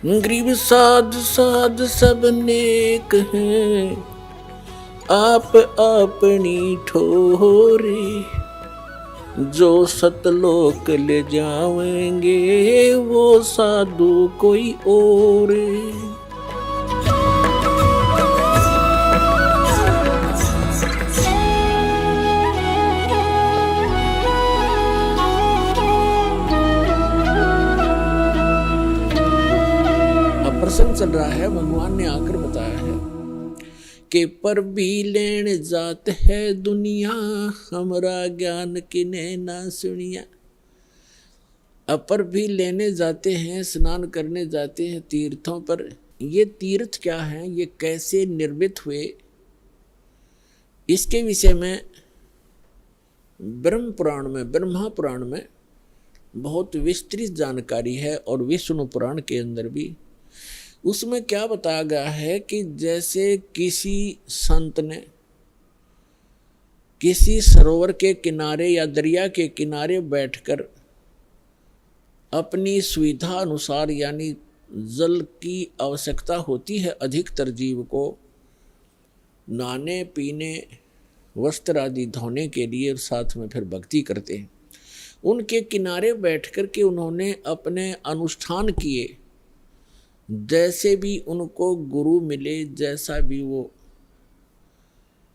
गरीब साध साध सब नेक हैं, आप अपनी ठोरे। जो सतलोक ले जाएंगे वो साधु कोई और। प्रसंग चल रहा है, भगवान ने आकर बताया है कि पर भी लेन जात है दुनिया, हमरा ज्ञान किने ना सुनिया। अपर भी लेने जाते हैं, स्नान करने जाते हैं तीर्थों पर। ये तीर्थ क्या है, ये कैसे निर्मित हुए, इसके विषय में ब्रह्म पुराण में, ब्रह्मा पुराण में बहुत विस्तृत जानकारी है, और विष्णु पुराण के अंदर भी। उसमें क्या बताया गया है कि जैसे किसी संत ने किसी सरोवर के किनारे या दरिया के किनारे बैठकर अपनी सुविधा अनुसार, यानी जल की आवश्यकता होती है अधिकतर जीव को नहाने पीने वस्त्र आदि धोने के लिए, और साथ में फिर भक्ति करते हैं। उनके किनारे बैठकर के उन्होंने अपने अनुष्ठान किए, जैसे भी उनको गुरु मिले, जैसा भी वो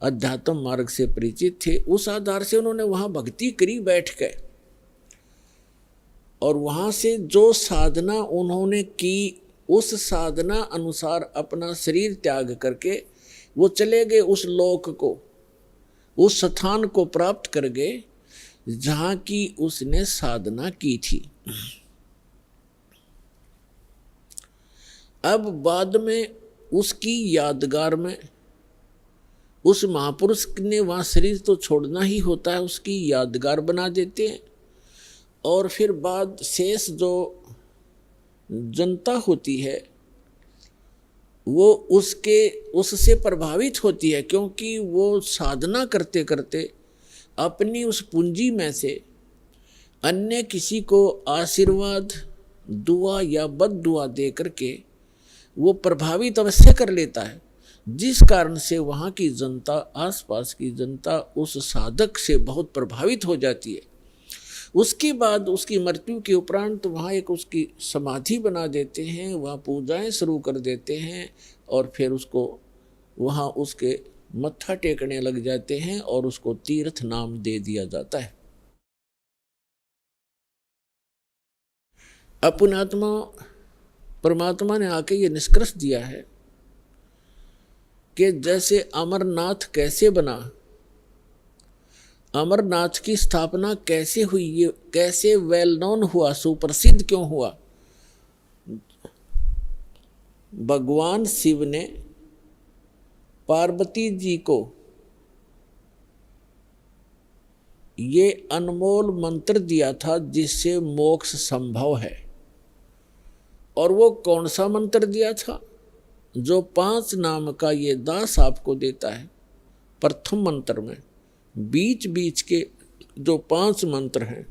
अध्यात्म मार्ग से परिचित थे, उस आधार से उन्होंने वहाँ भक्ति करी बैठ के। और वहाँ से जो साधना उन्होंने की, उस साधना अनुसार अपना शरीर त्याग करके वो चले गए उस लोक को, उस स्थान को प्राप्त कर गए जहाँ की उसने साधना की थी। अब बाद में उसकी यादगार में उस महापुरुष ने वहाँ शरीर तो छोड़ना ही होता है, उसकी यादगार बना देते हैं। और फिर बाद शेष जो जनता होती है वो उससे प्रभावित होती है, क्योंकि वो साधना करते करते अपनी उस पूंजी में से अन्य किसी को आशीर्वाद, दुआ या बद दुआ दे करके वो प्रभावित अवश्य कर लेता है, जिस कारण से वहाँ की जनता, आसपास की जनता उस साधक से बहुत प्रभावित हो जाती है। उसके बाद उसकी मृत्यु के उपरांत वहाँ एक उसकी समाधि बना देते हैं, वहाँ पूजाएं शुरू कर देते हैं, और फिर उसको वहाँ उसके मत्था टेकने लग जाते हैं, और उसको तीर्थ नाम दे दिया जाता है। अपुण्यात्मा परमात्मा ने आके ये निष्कर्ष दिया है कि जैसे अमरनाथ कैसे बना, अमरनाथ की स्थापना कैसे हुई, ये कैसे वेल नोन हुआ, सुप्रसिद्ध क्यों हुआ। भगवान शिव ने पार्वती जी को ये अनमोल मंत्र दिया था जिससे मोक्ष संभव है। और वो कौन सा मंत्र दिया था? जो 5 नाम का ये दास आपको देता है। प्रथम मंत्र में बीच बीच के जो 5 मंत्र हैं,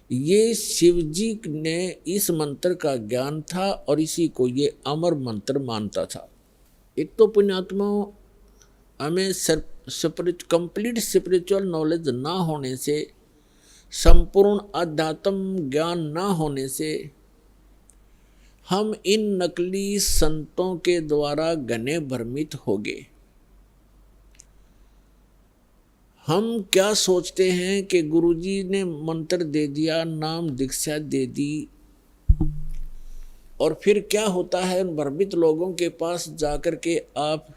ये शिव जी ने इस मंत्र का ज्ञान था और इसी को ये अमर मंत्र मानता था। एक तो पुण्यात्माओं, हमें कंप्लीट स्पिरिचुअल नॉलेज ना होने से, संपूर्ण अध्यात्म ज्ञान ना होने से हम इन नकली संतों के द्वारा घने भ्रमित हो गए। हम क्या सोचते हैं कि गुरुजी ने मंत्र दे दिया, नाम दीक्षा दे दी, और फिर क्या होता है, उन भ्रमित लोगों के पास जाकर के आप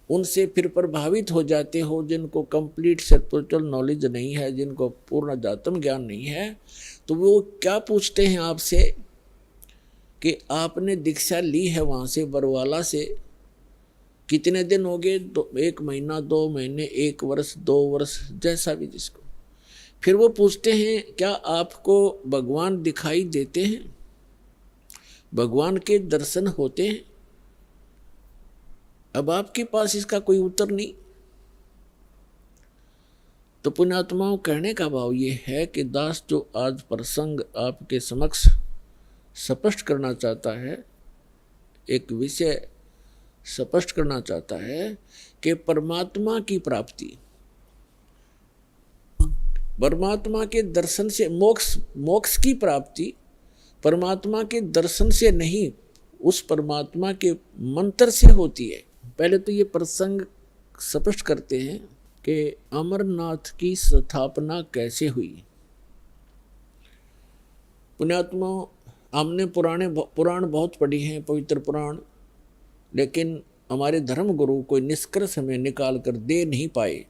उनसे फिर प्रभावित हो जाते हो, जिनको कंप्लीट स्पिरिचुअल नॉलेज नहीं है, जिनको पूर्ण अध्यात्म ज्ञान नहीं है। तो वो क्या पूछते हैं आपसे कि आपने दीक्षा ली है वहाँ से बरवाला से, कितने दिन हो गए? 1 महीना, 2 महीने, 1 वर्ष, 2 वर्ष, जैसा भी जिसको। फिर वो पूछते हैं क्या आपको भगवान दिखाई देते हैं, भगवान के दर्शन होते हैं? अब आपके पास इसका कोई उत्तर नहीं। तो पुण्यात्माओं, कहने का भाव ये है कि दास जो आज प्रसंग आपके समक्ष स्पष्ट करना चाहता है, एक विषय स्पष्ट करना चाहता है कि परमात्मा की प्राप्ति, परमात्मा के दर्शन से, मोक्ष की प्राप्ति परमात्मा के दर्शन से नहीं, उस परमात्मा के मंत्र से होती है। पहले तो ये प्रसंग स्पष्ट करते हैं कि अमरनाथ की स्थापना कैसे हुई। पुण्यात्मा, हमने पुराण बहुत पढ़ी हैं, पवित्र पुराण, लेकिन हमारे धर्म गुरु कोई निष्कर्ष हमें निकाल कर दे नहीं पाए,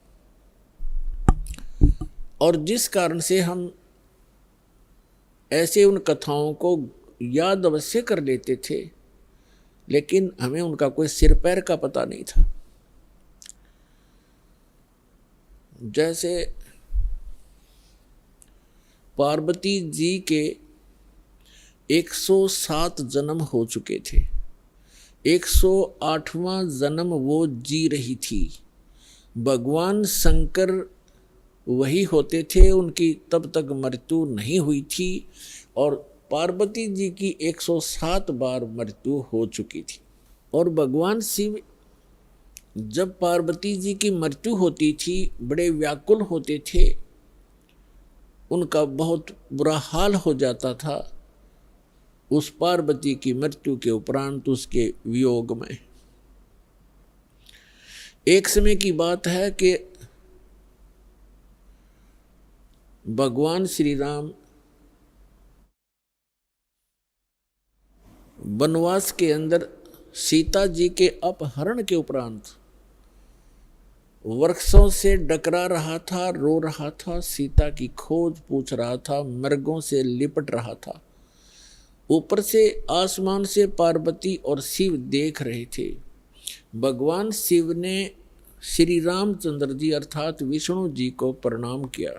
और जिस कारण से हम ऐसे उन कथाओं को याद अवश्य कर लेते थे, लेकिन हमें उनका कोई सिर पैर का पता नहीं था। जैसे पार्वती जी के 107 जन्म हो चुके थे, 108वां जन्म वो जी रही थी। भगवान शंकर वही होते थे, उनकी तब तक मृत्यु नहीं हुई थी, और पार्वती जी की 107 बार मृत्यु हो चुकी थी। और भगवान शिव जब पार्वती जी की मृत्यु होती थी बड़े व्याकुल होते थे, उनका बहुत बुरा हाल हो जाता था उस पार्वती की मृत्यु के उपरांत, उसके वियोग में। एक समय की बात है कि भगवान श्री राम वनवास के अंदर सीता जी के अपहरण के उपरांत वृक्षों से डकरा रहा था, रो रहा था, सीता की खोज पूछ रहा था, मृगों से लिपट रहा था। ऊपर से आसमान से पार्वती और शिव देख रहे थे। भगवान शिव ने श्री रामचंद्र जी अर्थात विष्णु जी को प्रणाम किया।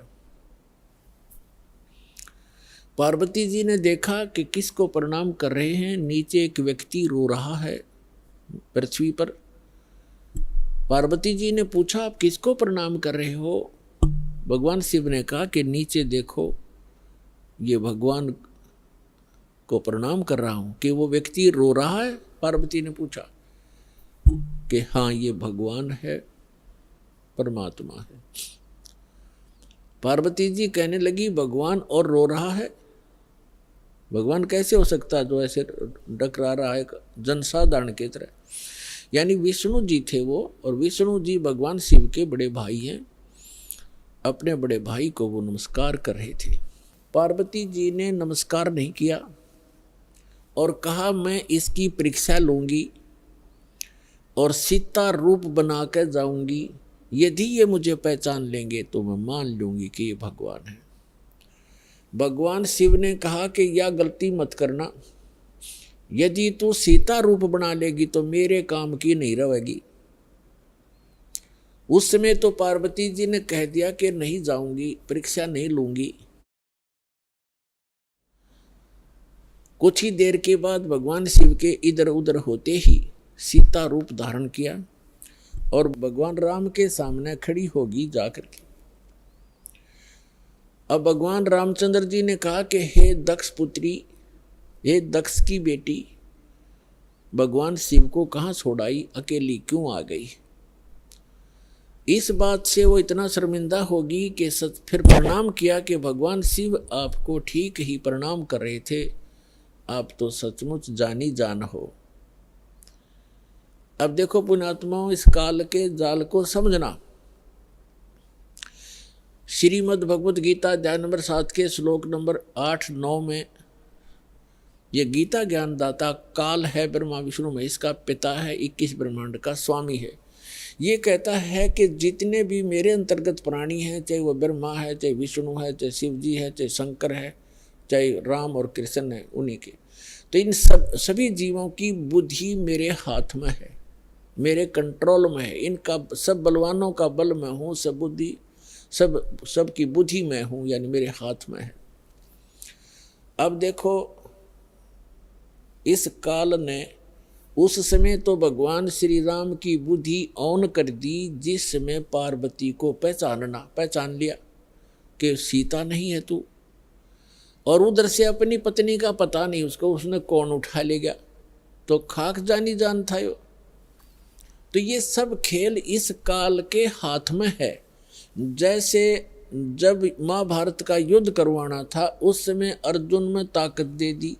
पार्वती जी ने देखा कि किसको प्रणाम कर रहे हैं, नीचे एक व्यक्ति रो रहा है पृथ्वी पर। पार्वती जी ने पूछा, आप किसको प्रणाम कर रहे हो? भगवान शिव ने कहा कि नीचे देखो, ये भगवान को प्रणाम कर रहा हूं। कि वो व्यक्ति रो रहा है? पार्वती ने पूछा कि हाँ, ये भगवान है, परमात्मा है। पार्वती जी कहने लगी, भगवान और रो रहा है? भगवान कैसे हो सकता है जो ऐसे डकरा रहा है जनसाधारण की तरह? यानी विष्णु जी थे वो, और विष्णु जी भगवान शिव के बड़े भाई हैं। अपने बड़े भाई को वो नमस्कार कर रहे थे। पार्वती जी ने नमस्कार नहीं किया और कहा, मैं इसकी परीक्षा लूंगी और सीता रूप बना कर जाऊंगी। यदि ये मुझे पहचान लेंगे तो मैं मान लूंगी कि ये भगवान है। भगवान शिव ने कहा कि यह गलती मत करना, यदि तू सीता रूप बना लेगी तो मेरे काम की नहीं रहेगी। उस समय तो पार्वती जी ने कह दिया कि नहीं जाऊंगी, परीक्षा नहीं लूंगी। कुछ ही देर के बाद भगवान शिव के इधर उधर होते ही सीता रूप धारण किया और भगवान राम के सामने खड़ी होगी जाकर के। अब भगवान रामचंद्र जी ने कहा कि हे दक्ष पुत्री, हे दक्ष की बेटी, भगवान शिव को कहाँ छोड़ाई, अकेली क्यों आ गई? इस बात से वो इतना शर्मिंदा होगी कि फिर प्रणाम किया कि भगवान शिव आपको ठीक ही प्रणाम कर रहे थे, आप तो सचमुच जानी जान हो। अब देखो पुण्यात्माओं, इस काल के जाल को समझना। श्रीमद् भगवद गीता अध्याय नंबर 7 के श्लोक नंबर 8-9 में ये गीता ज्ञानदाता काल है, ब्रह्मा विष्णु महेश का पिता है, 21 ब्रह्मांड का स्वामी है। ये कहता है कि जितने भी मेरे अंतर्गत प्राणी हैं, चाहे वो ब्रह्मा है, चाहे विष्णु है, चाहे शिव जी है, चाहे शंकर है, चाहे राम और कृष्ण है, उन्हीं के, तो इन सभी जीवों की बुद्धि मेरे हाथ में है, मेरे कंट्रोल में है। इनका सब बलवानों का बल मैं हूँ, सब बुद्धि सब की बुद्धि मैं हूँ, यानी मेरे हाथ में है। अब देखो, इस काल ने उस समय तो भगवान श्री राम की बुद्धि ऑन कर दी, जिस समय पार्वती को पहचान लिया कि सीता नहीं है तू। और उधर से अपनी पत्नी का पता नहीं उसको, उसने कौन उठा ले गया, तो खाक जानी जान था यो। तो ये सब खेल इस काल के हाथ में है। जैसे जब महाभारत का युद्ध करवाना था उस समय अर्जुन में ताकत दे दी,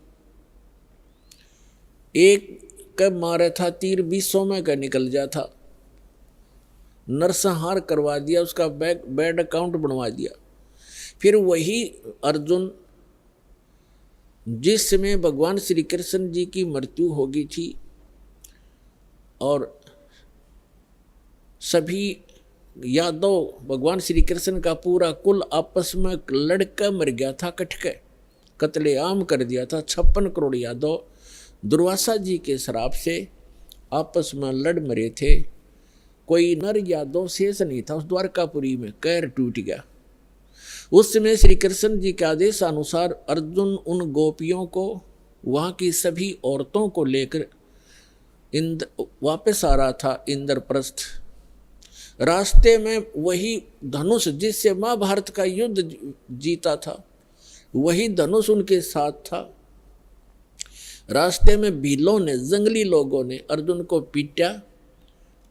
एक कब मारा था तीर 20 में का निकल जाता, नरसंहार करवा दिया, उसका बैड अकाउंट बनवा दिया। फिर वही अर्जुन जिस समय भगवान श्री कृष्ण जी की मृत्यु हो गई थी और सभी यादव भगवान श्री कृष्ण का पूरा कुल आपस में लड़कर मर गया था, कटके कत्लेआम कर दिया था। 56 करोड़ यादव दुर्वासा जी के श्राप से आपस में लड़ मरे थे। कोई नर यादव शेष नहीं था उस द्वारकापुरी में, कैर टूट गया। उस समय श्री कृष्ण जी के आदेश अनुसार अर्जुन उन गोपियों को, वहाँ की सभी औरतों को लेकर वापस आ रहा था इंद्रप्रस्थ। रास्ते में वही धनुष जिससे महाभारत का युद्ध जीता था, वही धनुष उनके साथ था। रास्ते में भीलों ने, जंगली लोगों ने अर्जुन को पीटा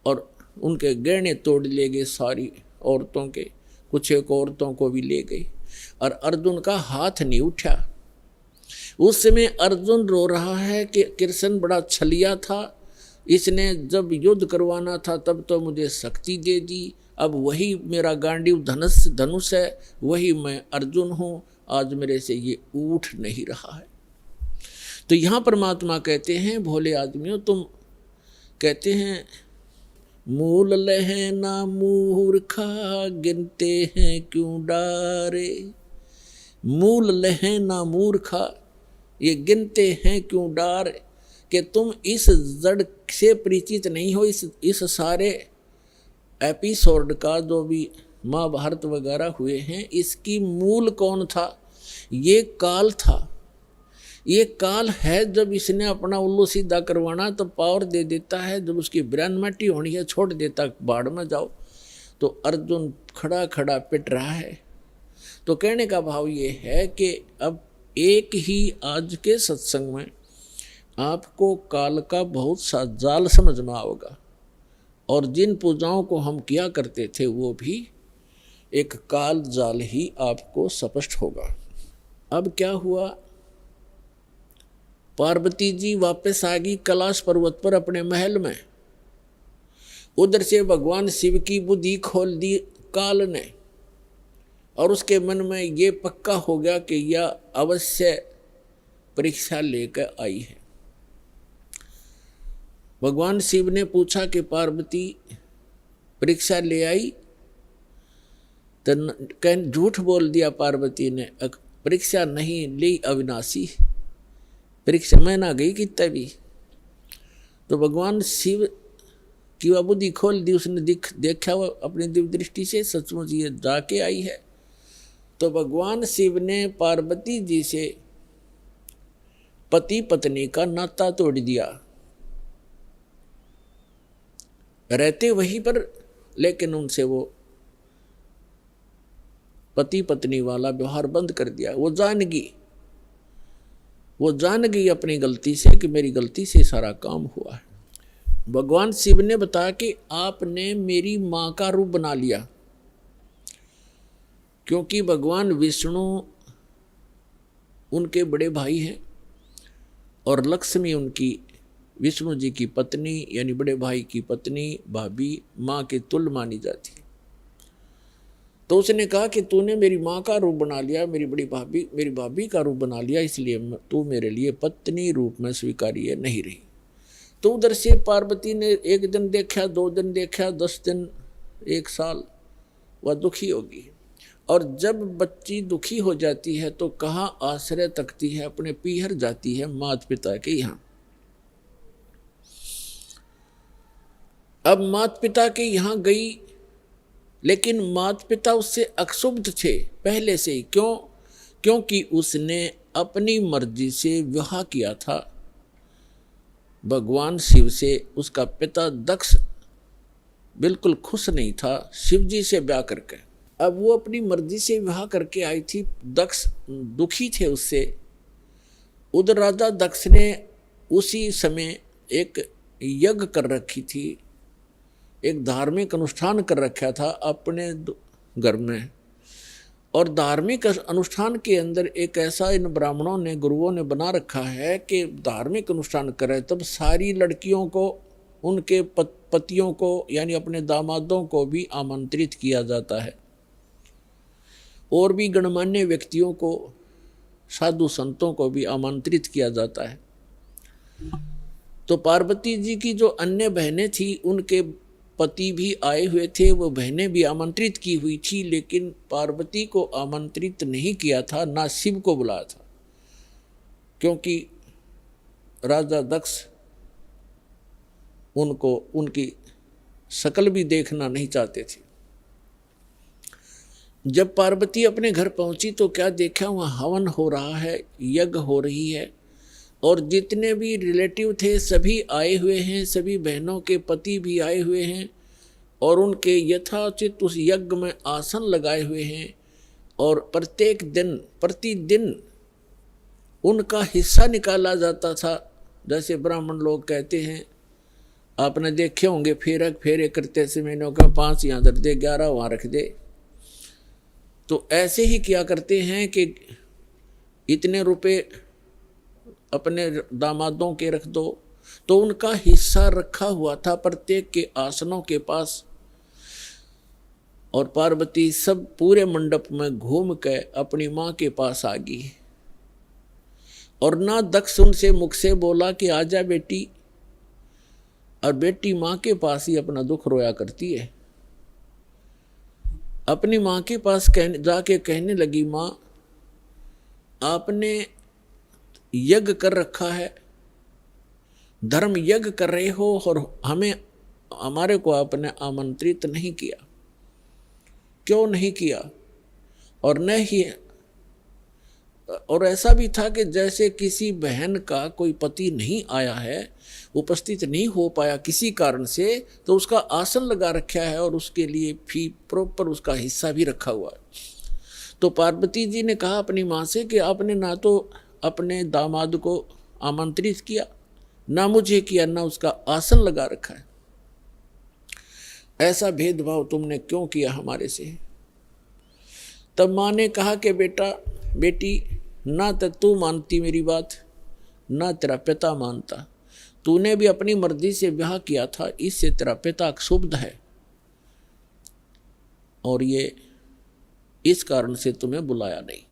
और उनके गहने तोड़ ले गए, सारी औरतों के, कुछ एक औरतों को भी ले गई और अर्जुन का हाथ नहीं उठा। उस समय अर्जुन रो रहा है कि कृष्ण बड़ा छलिया था, इसने जब युद्ध करवाना था तब तो मुझे शक्ति दे दी, अब वही मेरा गांडीव धनुष है, वही मैं अर्जुन हूँ, आज मेरे से ये उठ नहीं रहा है। तो यहाँ परमात्मा कहते हैं, भोले आदमियों तुम कहते हैं मूल लहे ना मूर्खा, गिनते हैं क्यों डारे। मूल लहे ना मूर्खा, ये गिनते हैं क्यों डार, कि तुम इस जड़ से परिचित नहीं हो। इस सारे एपिसोड का जो भी महाभारत वगैरह हुए हैं, इसकी मूल कौन था? ये काल था। ये काल है, जब इसने अपना उल्लू सीधा करवाना तो पावर दे देता है, जब उसकी ब्रेन मटी होनी है छोड़ देता बाढ़ में जाओ। तो अर्जुन खड़ा खड़ा पिट रहा है। तो कहने का भाव ये है कि अब एक ही आज के सत्संग में आपको काल का बहुत सा जाल समझ में आओगा, और जिन पूजाओं को हम किया करते थे वो भी एक काल जाल ही आपको स्पष्ट होगा। अब क्या हुआ, पार्वती जी वापस आ गई कैलाश पर्वत पर अपने महल में। उधर से भगवान शिव की बुद्धि खोल दी काल ने, और उसके मन में ये पक्का हो गया कि यह अवश्य परीक्षा लेकर आई है। भगवान शिव ने पूछा कि पार्वती परीक्षा ले आई? तो झूठ बोल दिया पार्वती ने, परीक्षा नहीं ली अविनाशी, परीक्षा में ना गई कितना भी। तो भगवान शिव की वह बुद्धि खोल दी, उसने देखा वो अपनी दिव्य दृष्टि से सचमुच ये जाके आई है। तो भगवान शिव ने पार्वती जी से पति पत्नी का नाता तोड़ दिया, रहते वहीं पर, लेकिन उनसे वो पति पत्नी वाला व्यवहार बंद कर दिया। वो जान गई अपनी गलती से कि मेरी गलती से सारा काम हुआ है। भगवान शिव ने बताया कि आपने मेरी माँ का रूप बना लिया, क्योंकि भगवान विष्णु उनके बड़े भाई हैं और लक्ष्मी उनकी विष्णु जी की पत्नी यानी बड़े भाई की पत्नी भाभी माँ के तुल्य मानी जाती है। तो उसने कहा कि तूने मेरी माँ का रूप बना लिया, मेरी भाभी का रूप बना लिया, इसलिए तू मेरे लिए पत्नी रूप में स्वीकार्य नहीं रही। तो उधर से पार्वती ने एक दिन देखा, 2 दिन देखा, 10 दिन, 1 साल, वह दुखी होगी। और जब बच्ची दुखी हो जाती है तो कहाँ आश्रय तकती है, अपने पीहर जाती है माता पिता के यहाँ। अब माता पिता के यहाँ गई, लेकिन माता पिता उससे अक्षुब्ध थे पहले से ही। क्यों? क्योंकि उसने अपनी मर्जी से विवाह किया था भगवान शिव से। उसका पिता दक्ष बिल्कुल खुश नहीं था शिव जी से ब्याह करके। अब वो अपनी मर्जी से विवाह करके आई थी। दक्ष दुखी थे उससे। उधर राजा दक्ष ने उसी समय एक यज्ञ कर रखी थी, एक धार्मिक अनुष्ठान कर रखा था अपने घर में। और धार्मिक अनुष्ठान के अंदर एक ऐसा इन ब्राह्मणों ने, गुरुओं ने बना रखा है कि धार्मिक अनुष्ठान करे तब सारी लड़कियों को, उनके पतियों को यानी अपने दामादों को भी आमंत्रित किया जाता है, और भी गणमान्य व्यक्तियों को, साधु संतों को भी आमंत्रित किया जाता है। तो पार्वती जी की जो अन्य बहनें थी उनके पति भी आए हुए थे, वो बहनें भी आमंत्रित की हुई थी, लेकिन पार्वती को आमंत्रित नहीं किया था, ना शिव को बुलाया था, क्योंकि राजा दक्ष उनको उनकी शक्ल भी देखना नहीं चाहते थे। जब पार्वती अपने घर पहुंची तो क्या देखा, वहाँ हवन हो रहा है, यज्ञ हो रही है, और जितने भी रिलेटिव थे सभी आए हुए हैं, सभी बहनों के पति भी आए हुए हैं, और उनके यथाचित उस यज्ञ में आसन लगाए हुए हैं, और प्रत्येक दिन प्रतिदिन उनका हिस्सा निकाला जाता था। जैसे ब्राह्मण लोग कहते हैं, आपने देखे होंगे फेरे करते समय का 5 यहाँ धर दे, 11 वहाँ रख दे। तो ऐसे ही किया करते हैं कि इतने रुपए अपने दामादों के रख दो, तो उनका हिस्सा रखा हुआ था प्रत्येक के आसनों के पास। और पार्वती सब पूरे मंडप में घूम के अपनी माँ के पास आ गई, और ना दक्ष उनसे मुख से बोला कि आजा बेटी, और बेटी माँ के पास ही अपना दुख रोया करती है। अपनी माँ के पास जाके कहने लगी, माँ आपने यज्ञ कर रखा है, धर्म यज्ञ कर रहे हो, और हमारे को आपने आमंत्रित नहीं किया, क्यों नहीं किया? और न ही, और ऐसा भी था कि जैसे किसी बहन का कोई पति नहीं आया है, उपस्थित नहीं हो पाया किसी कारण से, तो उसका आसन लगा रखा है और उसके लिए फी प्रॉपर उसका हिस्सा भी रखा हुआ है। तो पार्वती जी ने कहा अपनी माँ से कि आपने ना तो अपने दामाद को आमंत्रित किया, ना मुझे किया, ना उसका आसन लगा रखा है, ऐसा भेदभाव तुमने क्यों किया हमारे से? तब माँ ने कहा कि बेटी, ना तो तू मानती मेरी बात, ना तेरा पिता मानता, तूने भी अपनी मर्जी से ब्याह किया था, इससे तेरा पिता क्षुब्ध है, और ये इस कारण से तुम्हें बुलाया नहीं।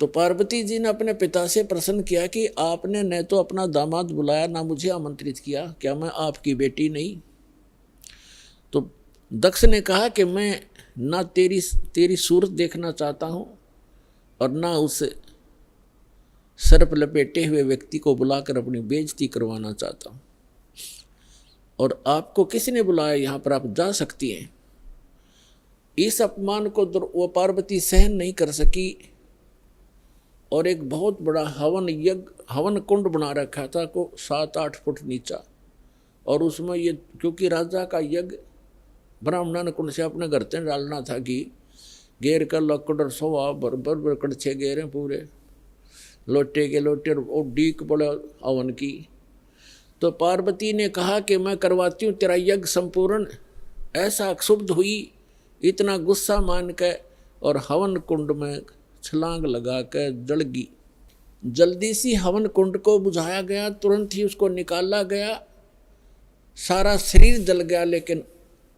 तो पार्वती जी ने अपने पिता से प्रश्न किया कि आपने न तो अपना दामाद बुलाया, ना मुझे आमंत्रित किया, क्या मैं आपकी बेटी नहीं? तो दक्ष ने कहा कि मैं ना तेरी सूरत देखना चाहता हूँ, और ना उस सर्प लपेटे हुए व्यक्ति को बुलाकर अपनी बेइज्जती करवाना चाहता हूँ, और आपको किसने बुलाया, यहाँ पर आप जा सकती हैं। इस अपमान को वो पार्वती सहन नहीं कर सकी, और एक बहुत बड़ा हवन कुंड बना रखा था को 7-8 फुट नीचा, और उसमें ये, क्योंकि राजा का यज्ञ ब्राह्मण कुंड से अपने घर से डालना था कि घेर कर लकड़ और सोवा बरबर कड़छे घेरे पूरे लोटे के लोटे, और डीक पड़े हवन की। तो पार्वती ने कहा कि मैं करवाती हूँ तेरा यज्ञ संपूर्ण। ऐसा क्षुब्ध हुई, इतना गुस्सा मान के, और हवन कुंड में छलांग लगा कर जल गई। जल्दी सी हवन कुंड को बुझाया गया, तुरंत ही उसको निकाला गया, सारा शरीर जल गया, लेकिन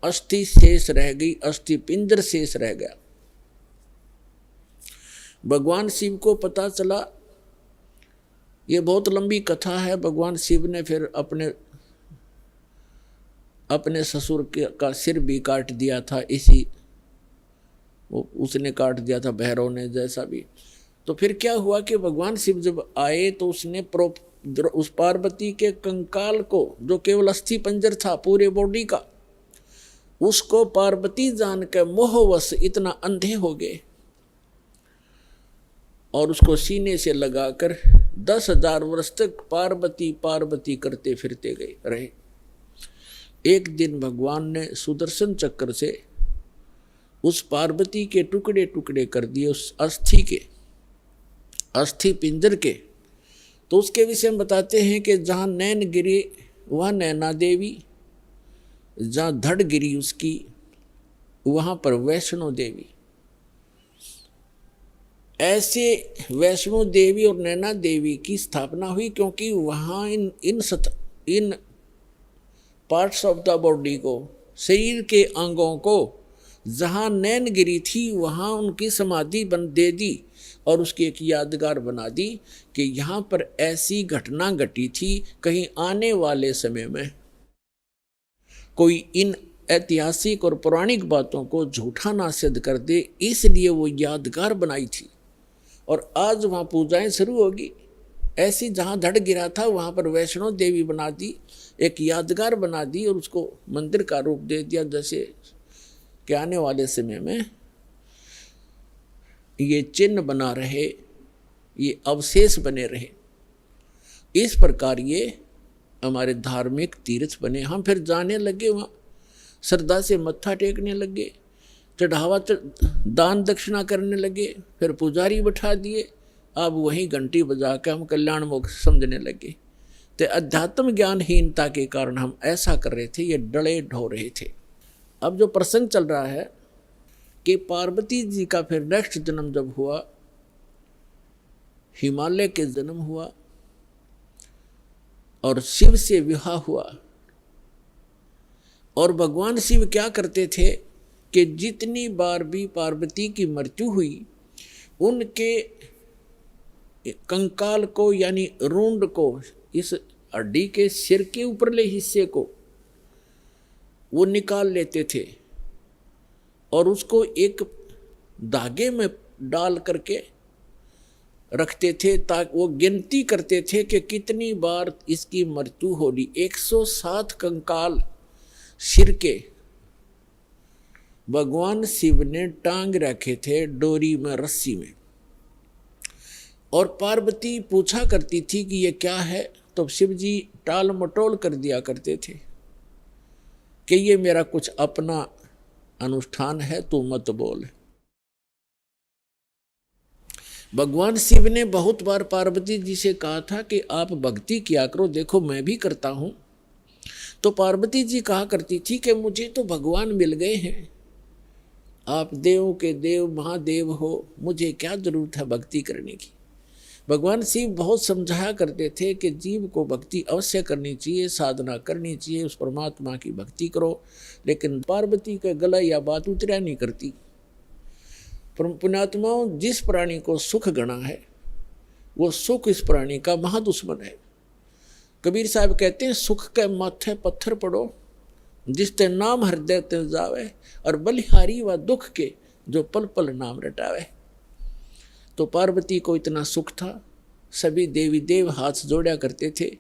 अस्थि शेष रह गई, अस्थि पिंजर शेष रह गया। भगवान शिव को पता चला, ये बहुत लंबी कथा है। भगवान शिव ने फिर अपने ससुर का सिर भी काट दिया था, उसने काट दिया था, भैरव ने, जैसा भी। तो फिर क्या हुआ कि भगवान शिव जब आए तो उसने उस पार्वती के कंकाल को, जो केवल अस्थि पंजर था पूरे बॉडी का, उसको पार्वती जान के मोहवश इतना अंधे हो गए, और उसको सीने से लगाकर 10,000 वर्ष तक पार्वती पार्वती करते फिरते रहे। एक दिन भगवान ने सुदर्शन चक्र से उस पार्वती के टुकड़े टुकड़े कर दिए, उस अस्थि के, अस्थि पिंजर के। तो उसके विषय में बताते हैं कि जहाँ नैन गिरी वह नैना देवी, जहाँ धड़ गिरी उसकी वहाँ पर वैष्णो देवी। ऐसे वैष्णो देवी और नैना देवी की स्थापना हुई क्योंकि वहाँ इन पार्ट्स ऑफ द बॉडी को, शरीर के अंगों को, जहाँ नैन गिरी थी वहाँ उनकी समाधि दे दी और उसकी एक यादगार बना दी कि यहाँ पर ऐसी घटना घटी थी, कहीं आने वाले समय में कोई इन ऐतिहासिक और पौराणिक बातों को झूठा ना सिद्ध कर दे, इसलिए वो यादगार बनाई थी। और आज वहाँ पूजाएं शुरू होगी। ऐसी जहाँ धड़ गिरा था वहाँ पर वैष्णो देवी बना दी, एक यादगार बना दी और उसको मंदिर का रूप दे दिया, जैसे कि आने वाले समय में ये चिन्ह बना रहे, ये अवशेष बने रहे। इस प्रकार ये हमारे धार्मिक तीर्थ बने। हम फिर जाने लगे, वहाँ श्रद्धा से मत्था टेकने लगे, चढ़ावा दान दक्षिणा करने लगे, फिर पुजारी बैठा दिए, अब वहीं घंटी बजा के हम कल्याण मोक्ष समझने लगे। तो अध्यात्म ज्ञानहीनता के कारण हम ऐसा कर रहे थे, ये डले ढो रहे थे। अब जो प्रसंग चल रहा है कि पार्वती जी का फिर नेक्स्ट जन्म जब हुआ, हिमालय के जन्म हुआ और शिव से विवाह हुआ। और भगवान शिव क्या करते थे कि जितनी बार भी पार्वती की मृत्यु हुई, उनके कंकाल को यानी रूंड को, इस हड्डी के सिर के ऊपरले हिस्से को वो निकाल लेते थे और उसको एक धागे में डाल करके रखते थे, ताकि वो गिनती करते थे कि कितनी बार इसकी मृत्यु होगी। 107 कंकाल सिर के भगवान शिव ने टांग रखे थे डोरी में, रस्सी में। और पार्वती पूछा करती थी कि ये क्या है, तो शिव जी टाल मटोल कर दिया करते थे कि ये मेरा कुछ अपना अनुष्ठान है, तू मत बोल। भगवान शिव ने बहुत बार पार्वती जी से कहा था कि आप भक्ति किया करो, देखो मैं भी करता हूं। तो पार्वती जी कहा करती थी कि मुझे तो भगवान मिल गए हैं, आप देवों के देव महादेव हो, मुझे क्या जरूरत है भक्ति करने की। भगवान शिव बहुत समझाया करते थे कि जीव को भक्ति अवश्य करनी चाहिए, साधना करनी चाहिए, उस परमात्मा की भक्ति करो। लेकिन पार्वती का गला या बात उतरा नहीं करती। पुण्यात्माओं, जिस प्राणी को सुख गणा है वो सुख इस प्राणी का महादुश्मन है। कबीर साहब कहते हैं, सुख के माथे पत्थर पड़ो, जिसते नाम हृदय ते जावे, और बलिहारी व दुख के जो पल पल नाम रटावे। तो पार्वती को इतना सुख था, सभी देवी देव हाथ जोड़ा करते थे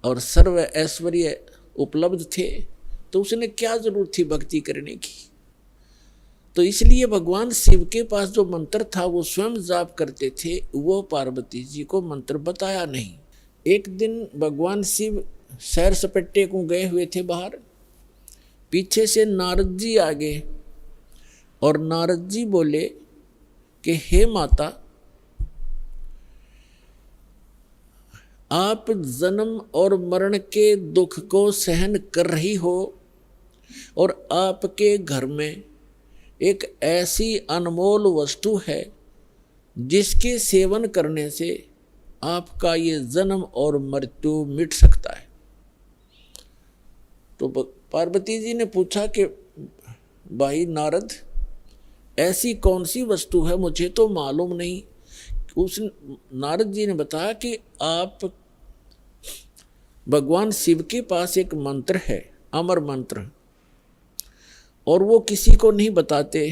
और सर्व ऐश्वर्य उपलब्ध थे, तो उसने क्या जरूरत थी भक्ति करने की। तो इसलिए भगवान शिव के पास जो मंत्र था वो स्वयं जाप करते थे, वो पार्वती जी को मंत्र बताया नहीं। एक दिन भगवान शिव सैर सपट्टे को गए हुए थे बाहर, पीछे से नारद जी आ गए और नारद जी बोले कि हे माता, आप जन्म और मरण के दुख को सहन कर रही हो और आपके घर में एक ऐसी अनमोल वस्तु है जिसके सेवन करने से आपका ये जन्म और मृत्यु मिट सकता है। तो पार्वती जी ने पूछा कि भाई नारद, ऐसी कौन सी वस्तु है, मुझे तो मालूम नहीं। उस नारद जी ने बताया कि आप भगवान शिव के पास एक मंत्र है, अमर मंत्र, और वो किसी को नहीं बताते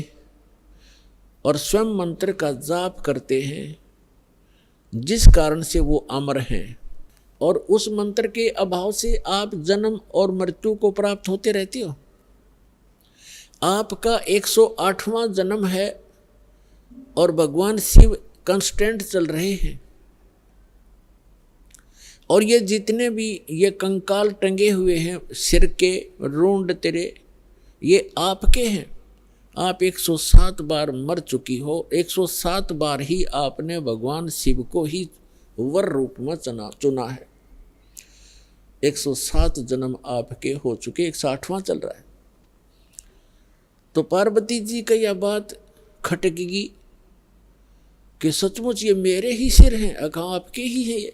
और स्वयं मंत्र का जाप करते हैं, जिस कारण से वो अमर हैं। और उस मंत्र के अभाव से आप जन्म और मृत्यु को प्राप्त होते रहते हो। आपका 108वां जन्म है और भगवान शिव कंस्टेंट चल रहे हैं। और ये जितने भी ये कंकाल टंगे हुए हैं सिर के, रूंड तेरे, ये आपके हैं। आप 107 बार मर चुकी हो, 107 बार ही आपने भगवान शिव को ही वर रूप में चुना है। 107 जन्म आपके हो चुके, 108वां चल रहा है। तो पार्वती जी का यह बात खटकेगी कि सचमुच ये मेरे ही सिर हैं, अगर आपके ही हैं ये।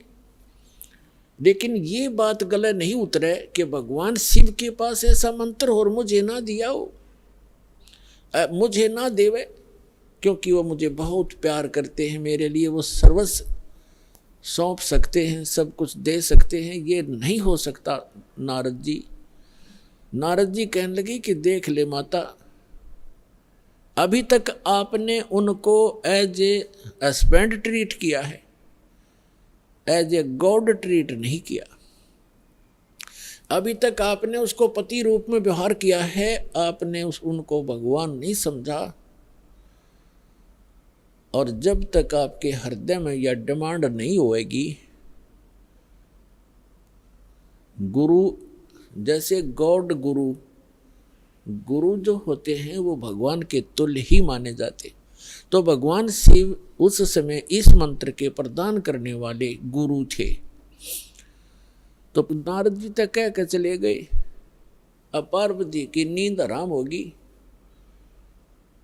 लेकिन ये बात गले नहीं उतरे कि भगवान शिव के पास ऐसा मंत्र और मुझे ना दिया हो, मुझे ना देवे, क्योंकि वो मुझे बहुत प्यार करते हैं, मेरे लिए वो सर्वस्व सौंप सकते हैं, सब कुछ दे सकते हैं। ये नहीं हो सकता नारद जी। नारद जी कहने लगे कि देख ले माता, अभी तक आपने उनको एज ए हस्बैंड ट्रीट किया है, एज ए गॉड ट्रीट नहीं किया। अभी तक आपने उसको पति रूप में व्यवहार किया है, आपने उनको भगवान नहीं समझा। और जब तक आपके हृदय में यह डिमांड नहीं होएगी, गुरु जैसे गॉड गुरु जो होते हैं वो भगवान के तुल्य ही माने जाते। तो भगवान शिव उस समय इस मंत्र के प्रदान करने वाले गुरु थे। तो नारद जी तक कह के चले गए। अब पार्वती की नींद हराम होगी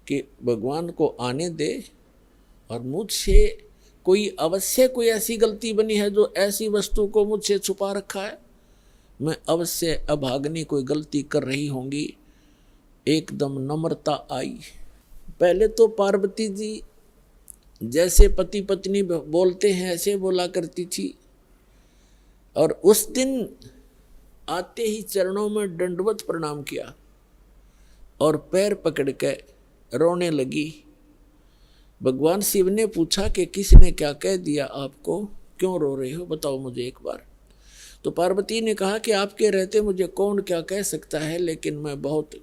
कि भगवान को आने दे, और मुझसे कोई अवश्य कोई ऐसी गलती बनी है जो ऐसी वस्तु को मुझसे छुपा रखा है, मैं अवश्य अभाग्नि कोई गलती कर रही होंगी। एकदम नम्रता आई। पहले तो पार्वती जी जैसे पति पत्नी बोलते हैं ऐसे बोला करती थी, और उस दिन आते ही चरणों में दंडवत प्रणाम किया और पैर पकड़ के रोने लगी। भगवान शिव ने पूछा कि किसने क्या कह दिया आपको, क्यों रो रहे हो, बताओ मुझे एक बार। तो पार्वती ने कहा कि आपके रहते मुझे कौन क्या कह सकता है, लेकिन मैं बहुत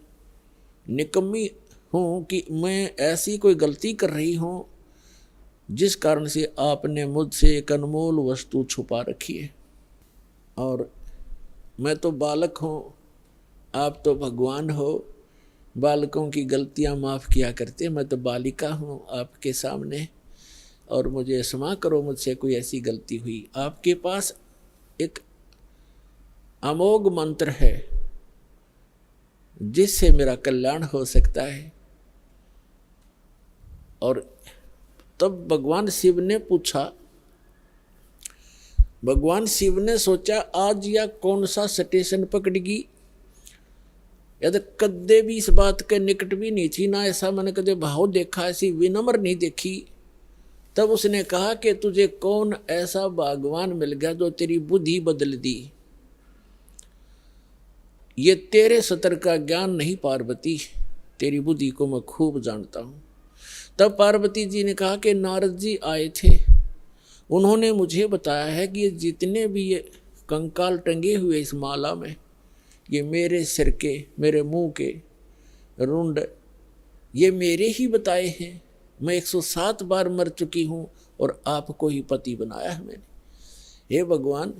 निकम्मी हूँ कि मैं ऐसी कोई गलती कर रही हूँ जिस कारण से आपने मुझसे एक अनमोल वस्तु छुपा रखी है। और मैं तो बालक हूँ, आप तो भगवान हो, बालकों की गलतियाँ माफ़ किया करते, मैं तो बालिका हूँ आपके सामने, और मुझे क्षमा करो, मुझसे कोई ऐसी गलती हुई। आपके पास एक अमोघ मंत्र है जिससे मेरा कल्याण हो सकता है। और तब भगवान शिव ने पूछा, भगवान शिव ने सोचा आज या कौन सा स्टेशन पकड़ेगी, या तो कदे भी इस बात के निकट भी नहीं थी, ना ऐसा मैंने कदे भाव देखा, ऐसी विनम्र नहीं देखी। तब उसने कहा कि तुझे कौन ऐसा भगवान मिल गया जो तेरी बुद्धि बदल दी। ये तेरे सतर का ज्ञान नहीं पार्वती, तेरी बुद्धि को मैं खूब जानता हूँ। तब पार्वती जी ने कहा कि नारद जी आए थे, उन्होंने मुझे बताया है कि ये जितने भी ये कंकाल टंगे हुए इस माला में, ये मेरे सिर के, मेरे मुंह के रुंड, ये मेरे ही बताए हैं। मैं 107 बार मर चुकी हूँ और आपको ही पति बनाया है मैंने। हे भगवान,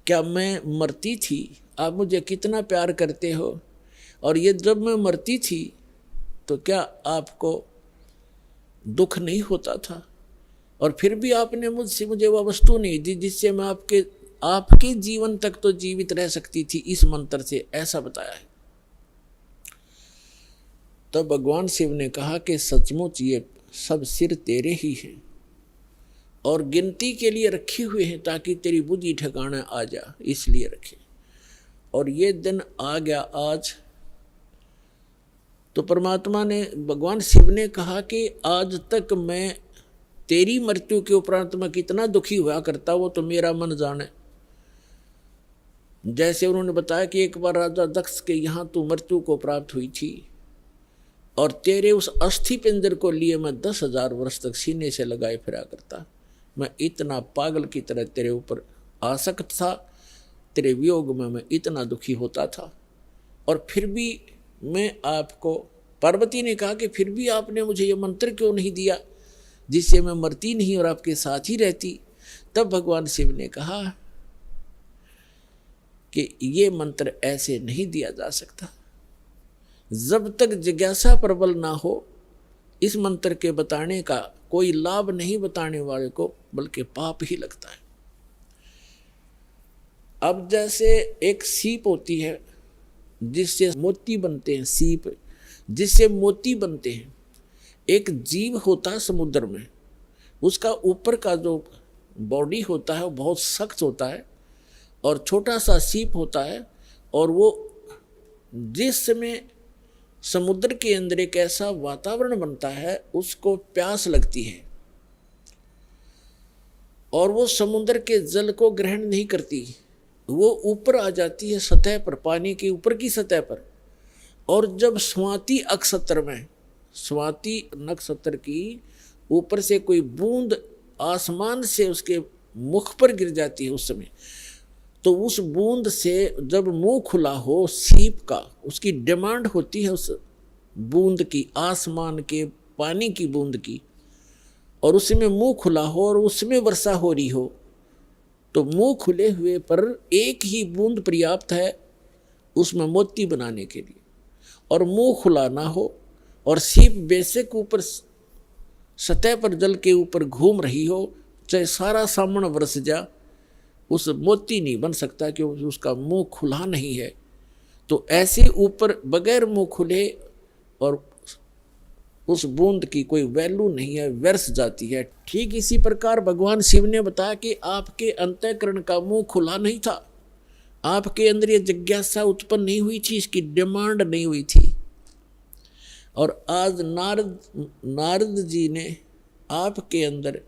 क्या मैं मरती थी, आप मुझे कितना प्यार करते हो, और ये जब मैं मरती थी तो क्या आपको दुख नहीं होता था, और फिर भी आपने मुझे वह वस्तु नहीं दी जिससे मैं आपके जीवन तक तो जीवित रह सकती थी, इस मंत्र से ऐसा बताया है। तो भगवान शिव ने कहा कि सचमुच ये सब सिर तेरे ही हैं और गिनती के लिए रखे हुए हैं ताकि तेरी बुद्धि ठिकाने आ जा, इसलिए रखे। और ये दिन आ गया आज। तो परमात्मा ने, भगवान शिव ने कहा कि आज तक मैं तेरी मृत्यु के उपरांत मैं कितना दुखी हुआ करता, वो तो मेरा मन जाने। जैसे उन्होंने बताया कि एक बार राजा दक्ष के यहाँ तू मृत्यु को प्राप्त हुई थी, और तेरे उस अस्थि पिंजर को लिए मैं 10,000 वर्ष तक सीने से लगाए फिरा करता। मैं इतना पागल की तरह तेरे ऊपर आसक्त था, तेरे वियोग में मैं इतना दुखी होता था, और फिर भी मैं आपको, पार्वती ने कहा कि फिर भी आपने मुझे ये मंत्र क्यों नहीं दिया जिससे मैं मरती नहीं और आपके साथ ही रहती। तब भगवान शिव ने कहा कि ये मंत्र ऐसे नहीं दिया जा सकता, जब तक जिज्ञासा प्रबल ना हो इस मंत्र के बताने का कोई लाभ नहीं बताने वाले को, बल्कि पाप ही लगता है। अब जैसे एक सीप होती है जिससे मोती बनते हैं, सीप जिससे मोती बनते हैं। एक जीव होता है समुद्र में, उसका ऊपर का जो बॉडी होता है वो बहुत सख्त होता है और छोटा सा सीप होता है, और वो जिस समय समुद्र के अंदर एक ऐसा वातावरण बनता है उसको प्यास लगती है और वो समुद्र के जल को ग्रहण नहीं करती, वो ऊपर आ जाती है सतह पर, पानी के ऊपर की सतह पर। और जब स्वाति नक्षत्र में, स्वाति नक्षत्र की ऊपर से कोई बूंद आसमान से उसके मुख पर गिर जाती है उस समय, तो उस बूंद से जब मुंह खुला हो सीप का, उसकी डिमांड होती है उस बूंद की, आसमान के पानी की बूंद की, और उसमें मुंह खुला हो और उसमें वर्षा हो रही हो, तो मुंह खुले हुए पर एक ही बूंद पर्याप्त है उसमें मोती बनाने के लिए, और मुंह खुला ना हो और सीप बेशक ऊपर सतह पर जल के ऊपर घूम रही हो, चाहे सारा सामन बरस जा, उस मोती नहीं बन सकता क्योंकि उसका मुंह खुला नहीं है। तो ऐसे ऊपर बगैर मुंह खुले और उस बूंद की कोई वैल्यू नहीं है, व्यर्थ जाती है। ठीक इसी प्रकार भगवान शिव ने बताया कि आपके अंतःकरण का मुंह खुला नहीं था, आपके अंदर ये जिज्ञासा उत्पन्न नहीं हुई थी, इसकी डिमांड नहीं हुई थी। और आज नारद जी ने आपके अंदर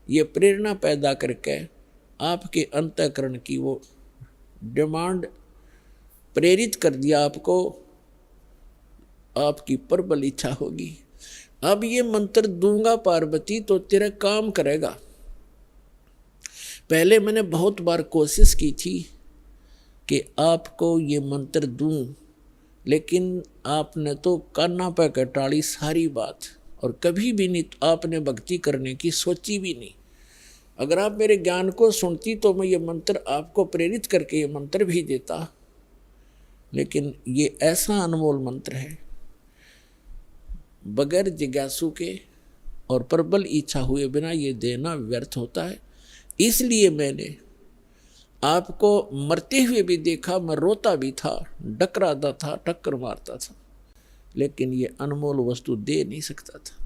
ये प्रेरणा पैदा करके आपके अंतःकरण की वो डिमांड प्रेरित कर दिया, आपको आपकी प्रबल इच्छा होगी। अब ये मंत्र दूंगा पार्वती तो तेरा काम करेगा। पहले मैंने बहुत बार कोशिश की थी कि आपको ये मंत्र दूं, लेकिन आपने तो कान्ना पे कटाड़ी सारी बात, और कभी भी नहीं आपने भक्ति करने की सोची भी नहीं। अगर आप मेरे ज्ञान को सुनती तो मैं ये मंत्र आपको प्रेरित करके ये मंत्र भी देता, लेकिन ये ऐसा अनमोल मंत्र है, बगैर जिज्ञासु के और प्रबल इच्छा हुए बिना ये देना व्यर्थ होता है। इसलिए मैंने आपको मरते हुए भी देखा, मैं रोता भी था, डकराता था, टक्कर मारता था, लेकिन ये अनमोल वस्तु दे नहीं सकता था।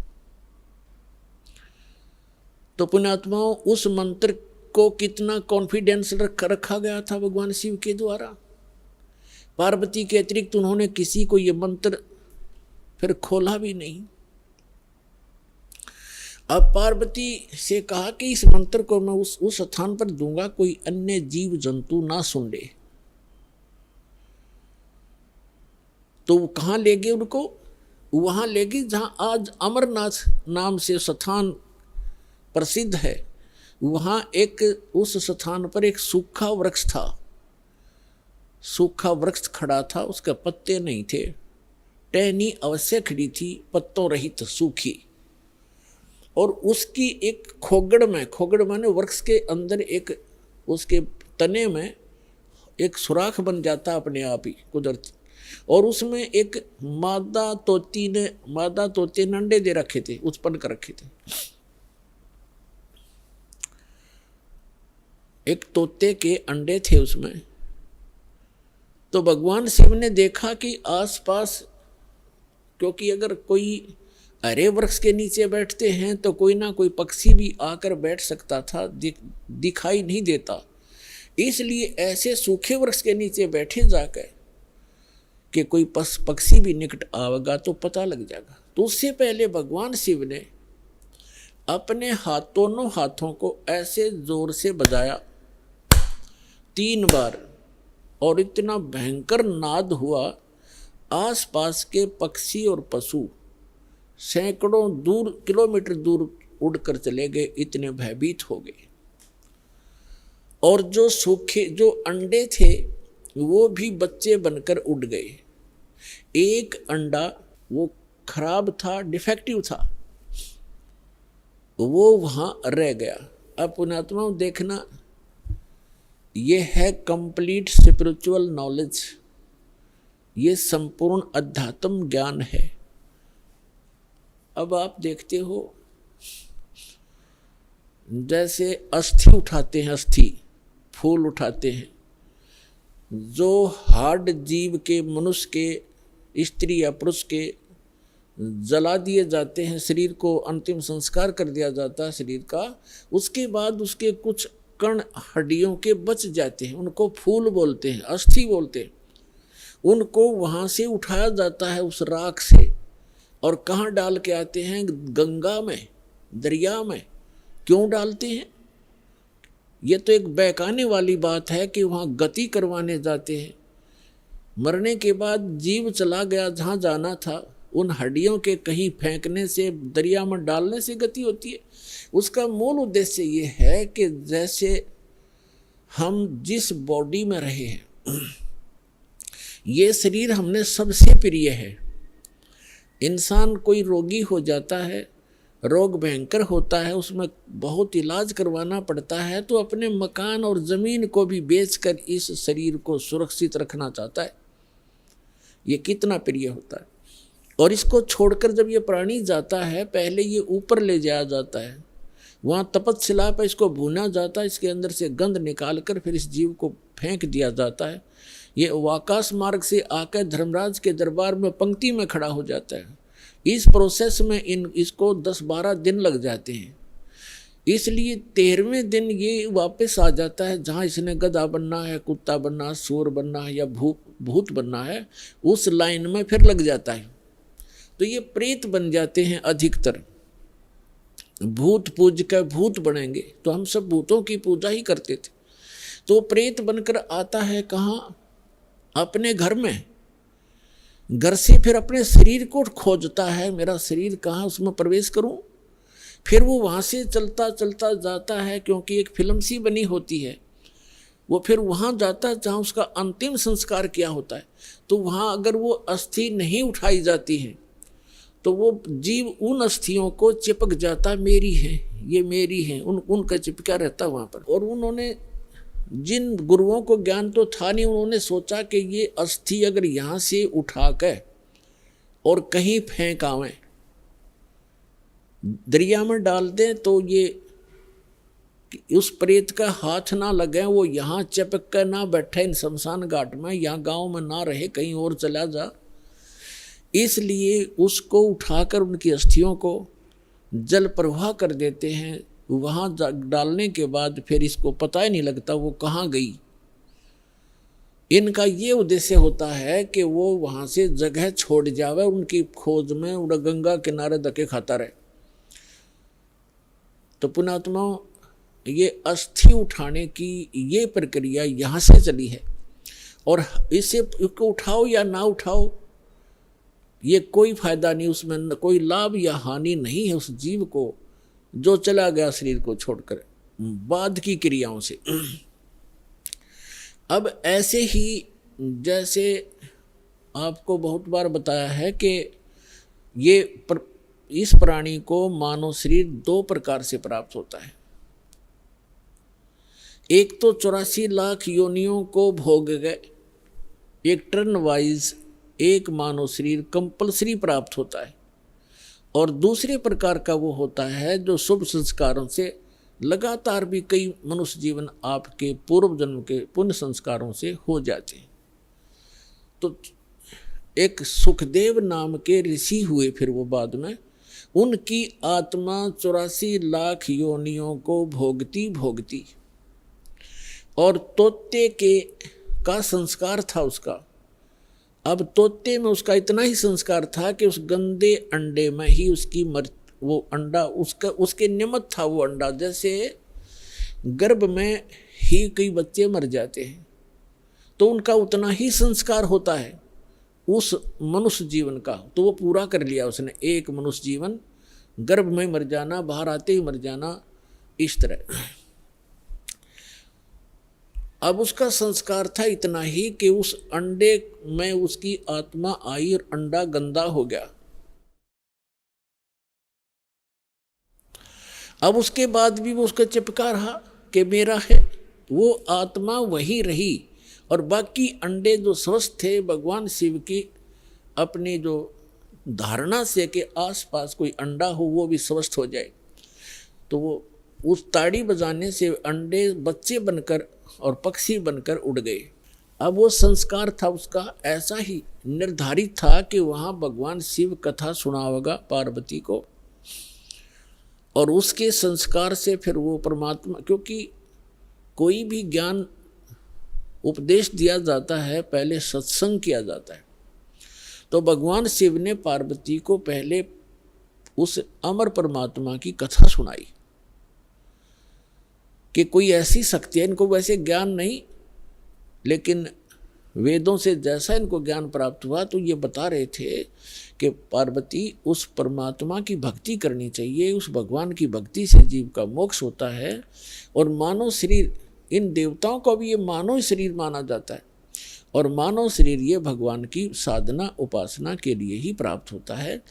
तो पुण्यात्माओं, उस मंत्र को कितना कॉन्फिडेंस रखा गया था भगवान शिव के द्वारा। पार्वती के अतिरिक्त उन्होंने किसी को ये मंत्र फिर खोला भी नहीं। अब पार्वती से कहा कि इस मंत्र को मैं उस स्थान पर दूंगा, कोई अन्य जीव जंतु ना सुन ले। तो वो कहाँ ले गए उनको? वहां ले गए जहां आज अमरनाथ नाम से स्थान प्रसिद्ध है। वहां एक उस स्थान पर एक सूखा वृक्ष था, सूखा वृक्ष खड़ा था, उसके पत्ते नहीं थे, टहनी अवश्य खड़ी थी, पत्तों रहित सूखी, और उसकी एक खोगड़ माने वृक्ष के अंदर एक उसके तने में एक सुराख बन जाता अपने आप ही कुदरती, और उसमें एक मादा तोते ने अंडे दे रखे थे, उत्पन्न कर रखे थे। एक तोते के अंडे थे उसमें। तो भगवान शिव ने देखा कि आसपास, क्योंकि अगर कोई हरे वृक्ष के नीचे बैठते हैं तो कोई ना कोई पक्षी भी आकर बैठ सकता था, दिखाई नहीं देता, इसलिए ऐसे सूखे वृक्ष के नीचे बैठे जाकर कि कोई पक्षी भी निकट आवेगा तो पता लग जाएगा। तो उससे पहले भगवान शिव ने अपने दोनों हाथों को ऐसे जोर से बजाया 3 बार, और इतना भयंकर नाद हुआ, आसपास के पक्षी और पशु सैकड़ों किलोमीटर दूर उड़कर चले गए, इतने भयभीत हो गए। और जो अंडे थे वो भी बच्चे बनकर उड़ गए। एक अंडा वो खराब था, डिफेक्टिव था, वो वहां रह गया। अब पुण्यात्मा देखना, ये है कंप्लीट स्पिरिचुअल नॉलेज। ये संपूर्ण अध्यात्म ज्ञान है। अब आप देखते हो जैसे अस्थि उठाते हैं, अस्थि फूल उठाते हैं, जो हार्ड जीव के, मनुष्य के, स्त्री या पुरुष के जला दिए जाते हैं, शरीर को अंतिम संस्कार कर दिया जाता है शरीर का, उसके बाद उसके कुछ कण हड्डियों के बच जाते हैं, उनको फूल बोलते हैं, अस्थि बोलते हैं। उनको वहाँ से उठाया जाता है उस राख से, और कहाँ डाल के आते हैं? गंगा में, दरिया में। क्यों डालते हैं? ये तो एक बहकाने वाली बात है कि वहाँ गति करवाने जाते हैं। मरने के बाद जीव चला गया जहाँ जाना था, उन हड्डियों के कहीं फेंकने से, दरिया में डालने से गति होती है। उसका मूल उद्देश्य ये है कि जैसे हम जिस बॉडी में रहे हैं, ये शरीर हमने सबसे प्रिय है। इंसान कोई रोगी हो जाता है, रोग भयंकर होता है, उसमें बहुत इलाज करवाना पड़ता है, तो अपने मकान और ज़मीन को भी बेचकर इस शरीर को सुरक्षित रखना चाहता है। ये कितना प्रिय होता है। और इसको छोड़कर जब ये प्राणी जाता है, पहले ये ऊपर ले जाया जाता है, वहाँ तपस्शिला पर इसको भूना जाता है, इसके अंदर से गंध निकाल कर फिर इस जीव को फेंक दिया जाता है। ये आकाश मार्ग से आकर धर्मराज के दरबार में पंक्ति में खड़ा हो जाता है। इस प्रोसेस में इसको 10-12 दिन लग जाते हैं। इसलिए 13वें दिन ये वापस आ जाता है जहाँ इसने गधा बनना है, कुत्ता बनना, सूर बनना है या भूत बनना है, उस लाइन में फिर लग जाता है। तो ये प्रेत बन जाते हैं अधिकतर। भूत पूज कर भूत बनेंगे, तो हम सब भूतों की पूजा ही करते थे। तो प्रेत बनकर आता है कहाँ? अपने घर में। घर से फिर अपने शरीर को खोजता है, मेरा शरीर कहाँ, उसमें प्रवेश करूं। फिर वो वहाँ से चलता चलता जाता है, क्योंकि एक फिल्म सी बनी होती है, वो फिर वहाँ जाता है जहाँ उसका अंतिम संस्कार किया होता है। तो वहाँ अगर वो अस्थि नहीं उठाई जाती है तो वो जीव उन अस्थियों को चिपक जाता, मेरी है, ये मेरी है, उनका चिपका रहता वहाँ पर। और उन्होंने, जिन गुरुओं को ज्ञान तो था नहीं, उन्होंने सोचा कि ये अस्थि अगर यहाँ से उठा कर और कहीं फेंक आवें, दरिया में डाल दें, तो ये उस प्रेत का हाथ ना लगे, वो यहाँ चिपक कर ना बैठे इन शमशान घाट में, यहाँ गांव में ना रहे, कहीं और चला जा। इसलिए उसको उठाकर उनकी अस्थियों को जल प्रवाह कर देते हैं। वहाँ डालने के बाद फिर इसको पता ही नहीं लगता वो कहाँ गई। इनका ये उद्देश्य होता है कि वो वहाँ से जगह छोड़ जावे, उनकी खोज में उड़ा गंगा किनारे धक्के खाता रहे। तो पुणात्मा, ये अस्थि उठाने की ये प्रक्रिया यहाँ से चली है। और इसको उठाओ या ना उठाओ, ये कोई फायदा नहीं, उसमें कोई लाभ या हानि नहीं है उस जीव को जो चला गया शरीर को छोड़कर बाद की क्रियाओं से। अब ऐसे ही जैसे आपको बहुत बार बताया है कि इस प्राणी को मानव शरीर 2 प्रकार से प्राप्त होता है। एक तो 84 लाख योनियों को भोग गए, एक टर्न वाइज एक मानव शरीर कंपल्सरी प्राप्त होता है। और दूसरे प्रकार का वो होता है जो शुभ संस्कारों से लगातार भी कई मनुष्य जीवन आपके पूर्व जन्म के पुण्य संस्कारों से हो जाते हैं। तो एक सुखदेव नाम के ऋषि हुए, फिर वो बाद में उनकी आत्मा 84 लाख योनियों को भोगती और तोते का संस्कार था उसका। अब तोते में उसका इतना ही संस्कार था कि उस गंदे अंडे में ही उसकी वो अंडा उसके निमित्त था वो अंडा। जैसे गर्भ में ही कई बच्चे मर जाते हैं, तो उनका उतना ही संस्कार होता है उस मनुष्य जीवन का, तो वो पूरा कर लिया उसने। एक मनुष्य जीवन, गर्भ में मर जाना, बाहर आते ही मर जाना, इस तरह। अब उसका संस्कार था इतना ही कि उस अंडे में उसकी आत्मा आई और अंडा गंदा हो गया। अब उसके बाद भी वो उसका चिपका रहा कि मेरा है, वो आत्मा वही रही और बाकी अंडे जो स्वस्थ थे भगवान शिव की अपनी जो धारणा से कि आसपास कोई अंडा हो वो भी स्वस्थ हो जाए, तो वो उस ताड़ी बजाने से अंडे बच्चे बनकर और पक्षी बनकर उड़ गए। अब वो संस्कार था उसका ऐसा ही निर्धारित था कि वहाँ भगवान शिव कथा सुनाएगा पार्वती को, और उसके संस्कार से फिर वो परमात्मा, क्योंकि कोई भी ज्ञान उपदेश दिया जाता है पहले सत्संग किया जाता है, तो भगवान शिव ने पार्वती को पहले उस अमर परमात्मा की कथा सुनाई कि कोई ऐसी शक्ति है, इनको वैसे ज्ञान नहीं, लेकिन वेदों से जैसा इनको ज्ञान प्राप्त हुआ तो ये बता रहे थे कि पार्वती उस परमात्मा की भक्ति करनी चाहिए, उस भगवान की भक्ति से जीव का मोक्ष होता है। और मानव शरीर, इन देवताओं को भी ये मानव शरीर माना जाता है, और मानव शरीर ये भगवान की साधना उपासना के लिए ही प्राप्त होता है।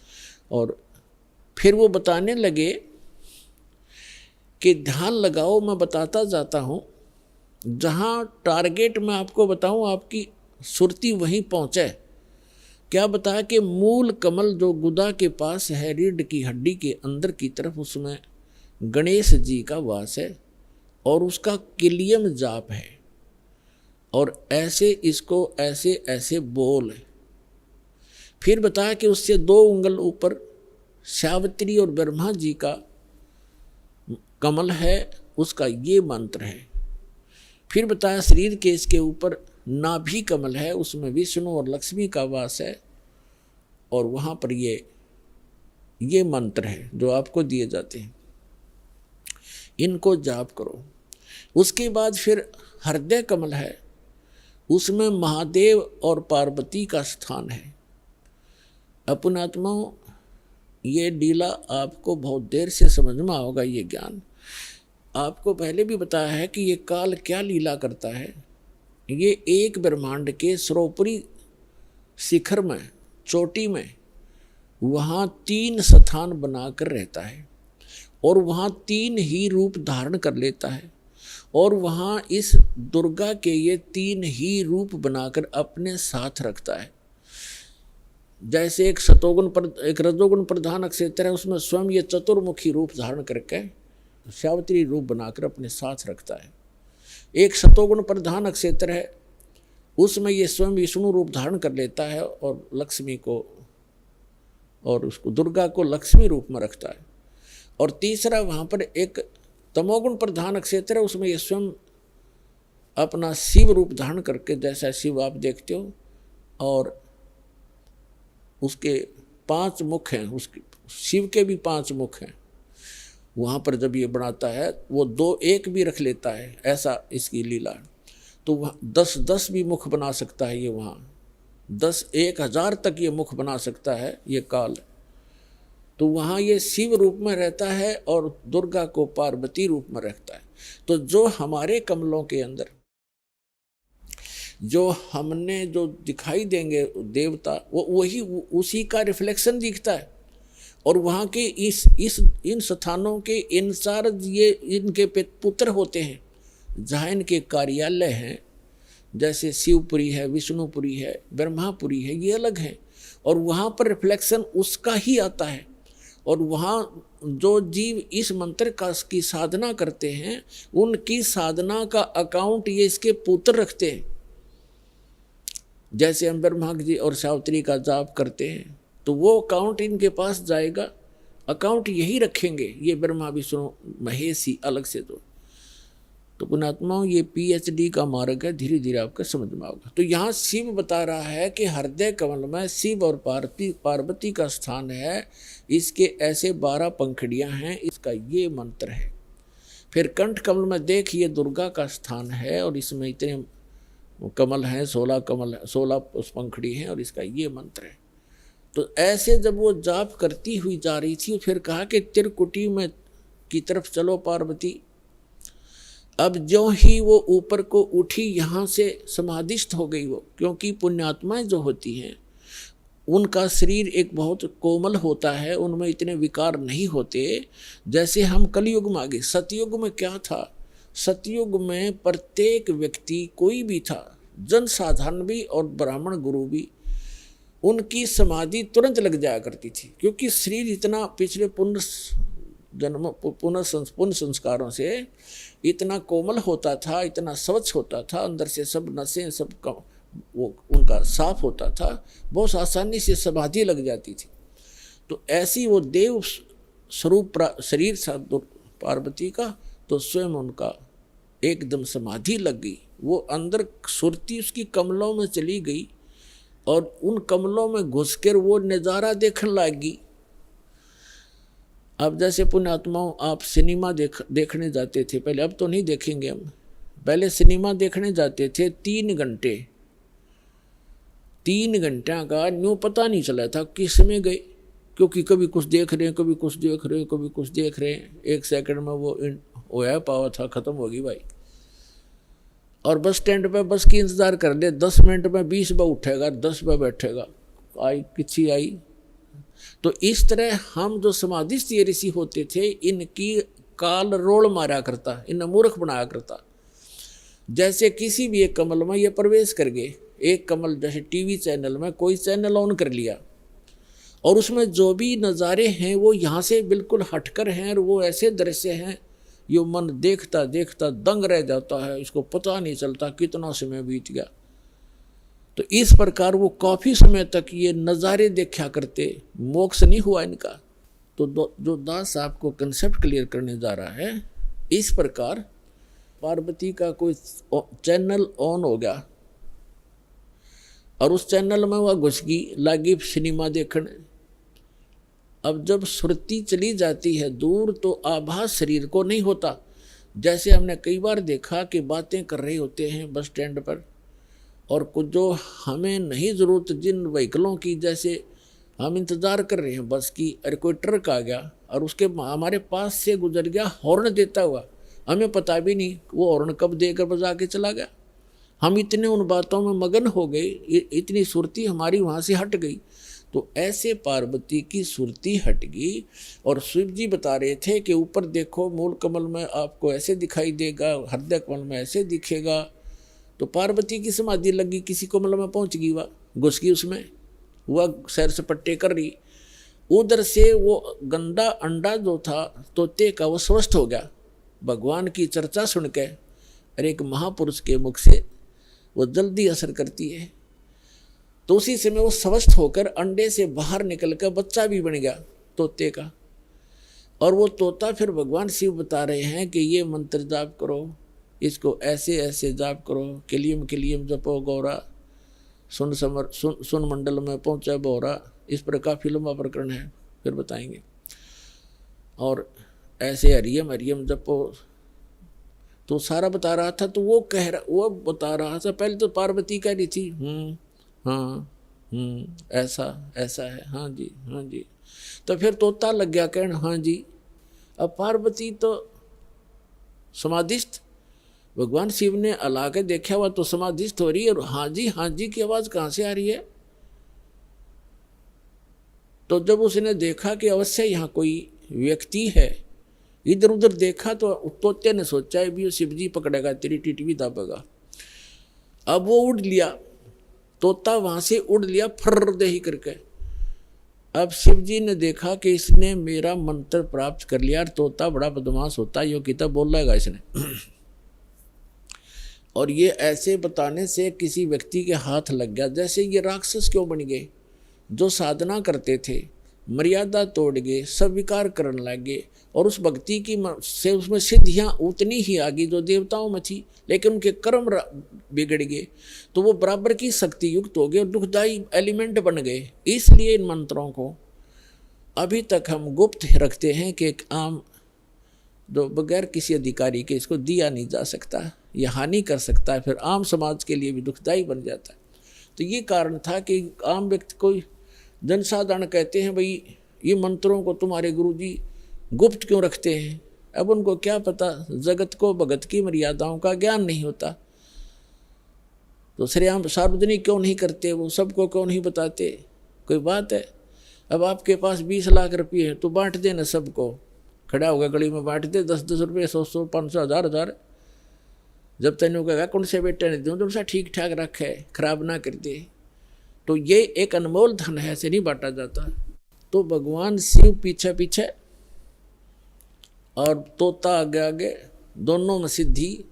और फिर वो बताने लगे कि ध्यान लगाओ, मैं बताता जाता हूँ, जहाँ टारगेट मैं आपको बताऊँ आपकी सुरती वहीं पहुँचे। क्या बताया कि मूल कमल जो गुदा के पास है, रीढ़ की हड्डी के अंदर की तरफ, उसमें गणेश जी का वास है और उसका किलियम जाप है, और ऐसे इसको ऐसे ऐसे बोल। फिर बताया कि उससे 2 उंगल ऊपर सावित्री और ब्रह्मा जी का कमल है, उसका ये मंत्र है। फिर बताया शरीर के इसके ऊपर नाभि कमल है, उसमें विष्णु और लक्ष्मी का वास है, और वहाँ पर ये मंत्र है जो आपको दिए जाते हैं, इनको जाप करो। उसके बाद फिर हृदय कमल है, उसमें महादेव और पार्वती का स्थान है। अपनात्माओं, ये डीला आपको बहुत देर से समझ में आओगा। ये ज्ञान आपको पहले भी बताया है कि ये काल क्या लीला करता है। ये एक ब्रह्मांड के सर्वोपरि शिखर में, चोटी में, वहाँ 3 स्थान बनाकर रहता है, और वहाँ 3 ही रूप धारण कर लेता है, और वहाँ इस दुर्गा के ये 3 ही रूप बनाकर अपने साथ रखता है। जैसे एक एक रजोगुण प्रधान अक्षेत्र है, उसमें स्वयं ये चतुर्मुखी रूप धारण करके सावित्री रूप बनाकर अपने साथ रखता है। एक सतोगुण प्रधान अक्षेत्र है, उसमें ये स्वयं विष्णु रूप धारण कर लेता है और लक्ष्मी को और उसको दुर्गा को लक्ष्मी रूप में रखता है। और तीसरा वहाँ पर एक तमोगुण प्रधान क्षेत्र है, उसमें ये स्वयं अपना शिव रूप धारण करके, जैसा शिव आप देखते हो, और उसके 5 मुख हैं, उसके शिव के भी 5 मुख हैं। वहाँ पर जब ये बनाता है वो 2-1 भी रख लेता है, ऐसा इसकी लीला। तो वहाँ 10-10 भी मुख बना सकता है ये, वहाँ 10-1000 तक ये मुख बना सकता है ये काल। तो वहाँ ये शिव रूप में रहता है और दुर्गा को पार्वती रूप में रखता है। तो जो हमारे कमलों के अंदर जो हमने जो दिखाई देंगे देवता, वो वही उसी का रिफ्लेक्शन दिखता है। और वहाँ के इन स्थानों के इंचार्ज ये इनके पुत्र होते हैं, जहाँ इनके कार्यालय हैं, जैसे शिवपुरी है, विष्णुपुरी है, ब्रह्मापुरी है, ये अलग है, और वहाँ पर रिफ्लेक्शन उसका ही आता है। और वहाँ जो जीव इस मंत्र की साधना करते हैं, उनकी साधना का अकाउंट ये इसके पुत्र रखते हैं। जैसे हम ब्रह्मा जी और सावित्री का जाप करते हैं, तो वो अकाउंट इनके पास जाएगा, अकाउंट यही रखेंगे ये ब्रह्मा विष्णु महेश ही अलग से। तो पुण्यात्माओं, ये PhD का मार्ग है, धीरे धीरे आपका समझ में आएगा। तो यहाँ शिव बता रहा है कि हृदय कमल में शिव और पार्वती का स्थान है, इसके ऐसे 12 पंखुड़ियाँ हैं, इसका ये मंत्र है। फिर कंठ कमल में देख, ये दुर्गा का स्थान है, और इसमें इतने कमल हैं, 16 पंखुड़ी हैं, और इसका ये मंत्र है। तो ऐसे जब वो जाप करती हुई जा रही थी, फिर कहा कि त्रिकुटी में की तरफ चलो पार्वती। अब जो ही वो ऊपर को उठी, यहाँ से समाधिस्थ हो गई वो, क्योंकि पुण्यात्माएं जो होती हैं उनका शरीर एक बहुत कोमल होता है, उनमें इतने विकार नहीं होते जैसे हम कलयुग में आ गए। सतयुग में क्या था? सतयुग में प्रत्येक व्यक्ति कोई भी था, जनसाधारण भी और ब्राह्मण गुरु भी, उनकी समाधि तुरंत लग जाया करती थी, क्योंकि शरीर इतना पिछले पुनः संस्कारों से इतना कोमल होता था, इतना स्वच्छ होता था, अंदर से सब नसें सब वो उनका साफ होता था, बहुत आसानी से समाधि लग जाती थी। तो ऐसी वो देव स्वरूप शरीर था पार्वती का, तो स्वयं उनका एकदम समाधि लग गई। वो अंदर सुरती उसकी कमलों में चली गई और उन कमलों में घुसकर वो नज़ारा देखने लगी। अब जैसे पुण्यात्माओं, आप सिनेमा देखने जाते थे पहले, अब तो नहीं देखेंगे हम, पहले सिनेमा देखने जाते थे 3 घंटे, 3 घंटा का न्यू पता नहीं चला था किस में गए, क्योंकि कभी कुछ देख रहे हैं, कभी कुछ देख रहे हैं, कभी कुछ देख रहे हैं। 1 सेकंड में वो होया पावा था, खत्म होगी भाई। और बस स्टैंड पे बस की इंतज़ार कर ले, 10 मिनट में 20 बार उठेगा, 10 बार बैठेगा, आई किसी आई। तो इस तरह हम जो समाधिस्थ ऋषि होते थे, इनकी काल रोल मारा करता, इन्हें मूर्ख बनाया करता। जैसे किसी भी एक कमल में ये प्रवेश कर गए, एक कमल जैसे टीवी चैनल में कोई चैनल ऑन कर लिया और उसमें जो भी नज़ारे हैं वो यहाँ से बिल्कुल हटकर हैं, और वो ऐसे दृश्य हैं यो मन देखता देखता दंग रह जाता है, इसको पता नहीं चलता कितना समय बीत गया। तो इस प्रकार वो काफ़ी समय तक ये नज़ारे देखा करते, मोक्ष नहीं हुआ इनका। तो जो दास आपको कंसेप्ट क्लियर करने जा रहा है, इस प्रकार पार्वती का कोई चैनल ऑन हो गया और उस चैनल में वह घुस गई, लागी सिनेमा देखने। अब जब सुरती चली जाती है दूर तो आभास शरीर को नहीं होता। जैसे हमने कई बार देखा कि बातें कर रहे होते हैं बस स्टैंड पर, और कुछ जो हमें नहीं ज़रूरत जिन व्हीकलों की, जैसे हम इंतज़ार कर रहे हैं बस की, अरे कोई ट्रक आ गया और उसके हमारे पास से गुजर गया हॉर्न देता हुआ, हमें पता भी नहीं वो हॉर्न कब देकर बजा के चला गया। हम इतने उन बातों में मगन हो गए, इतनी सुरती हमारी वहाँ से हट गई। तो ऐसे पार्वती की सुरती हट गई और शिव जी बता रहे थे कि ऊपर देखो मूल कमल में आपको ऐसे दिखाई देगा, हृदय कमल में ऐसे दिखेगा। तो पार्वती की समाधि लगी, किसी कमल में पहुंच गई, वह घुस गई उसमें, वह सैर सपट्टे कर रही। उधर से वो गंदा अंडा जो था तोते का, वो स्वस्थ हो गया भगवान की चर्चा सुन के। और एक महापुरुष के मुख से वो जल्दी असर करती है। तो उसी समय वो स्वस्थ होकर अंडे से बाहर निकल कर बच्चा भी बन गया तोते का। और वो तोता फिर भगवान शिव बता रहे हैं कि ये मंत्र जाप करो, इसको ऐसे ऐसे जाप करो, किलियम किलियम जपो गौरा, सुन मंडल में पहुँचा बोरा। इस पर काफ़ी लंबा प्रकरण है, फिर बताएंगे। और ऐसे हरियम हरियम जपो, तो सारा बता रहा था। तो वो वो बता रहा था, पहले तो पार्वती कह रही थी हाँ ऐसा ऐसा है, हाँ जी हाँ जी। तो फिर तोता लग गया कहना हाँ जी। अब पार्वती तो समाधिस्थ, भगवान शिव ने अला के देखा हुआ तो समाधिस्थ हो रही है, और हाँ जी की आवाज़ कहाँ से आ रही है। तो जब उसने देखा कि अवश्य यहाँ कोई व्यक्ति है, इधर उधर देखा तो तोते ने सोचा है भी शिव जी पकड़ेगा, तेरी टिटवी दाबेगा। अब वो उड़ लिया, तोता वहाँ से उड़ लिया फर्र दे ही करके। अब शिव जी ने देखा कि इसने मेरा मंत्र प्राप्त कर लिया, और तोता बड़ा बदमाश होता है, यो किताब बोल रहेगा इसने। और ये ऐसे बताने से किसी व्यक्ति के हाथ लग गया। जैसे ये राक्षस क्यों बन गए, जो साधना करते थे मर्यादा तोड़ गए, सब विकार करने लगे, और उस भक्ति की से उसमें सिद्धियाँ उतनी ही आ गई जो देवताओं में थी, लेकिन उनके कर्म बिगड़ गए, तो वो बराबर की शक्ति युक्त हो गए और दुखदायी एलिमेंट बन गए। इसलिए इन मंत्रों को अभी तक हम गुप्त रखते हैं कि एक आम जो बगैर किसी अधिकारी के इसको दिया नहीं जा सकता, यह हानि कर सकता है, फिर आम समाज के लिए भी दुखदायी बन जाता है। तो ये कारण था कि आम व्यक्ति को जनसाधारण कहते हैं भाई ये मंत्रों को तुम्हारे गुरुजी गुप्त क्यों रखते हैं। अब उनको क्या पता, जगत को भगत की मर्यादाओं का ज्ञान नहीं होता, तो श्रेयाम सार्वजनिक क्यों नहीं करते, वो सबको क्यों नहीं बताते। कोई बात है, अब आपके पास 20 लाख रुपये हैं तो बांट देना सबको, खड़ा होगा गली में बांट दे, 10-10 रुपये, 100-100, 500, 1000-1000। जब तेन कहेगा कौन से बेटे ने दूँ तो ठीक ठाक रखे, खराब ना कर दे। तो ये एक अनमोल धन है, ऐसे नहीं बांटा जाता। तो भगवान शिव पीछे पीछे और तोता आगे आगे, दोनों में सिद्धि।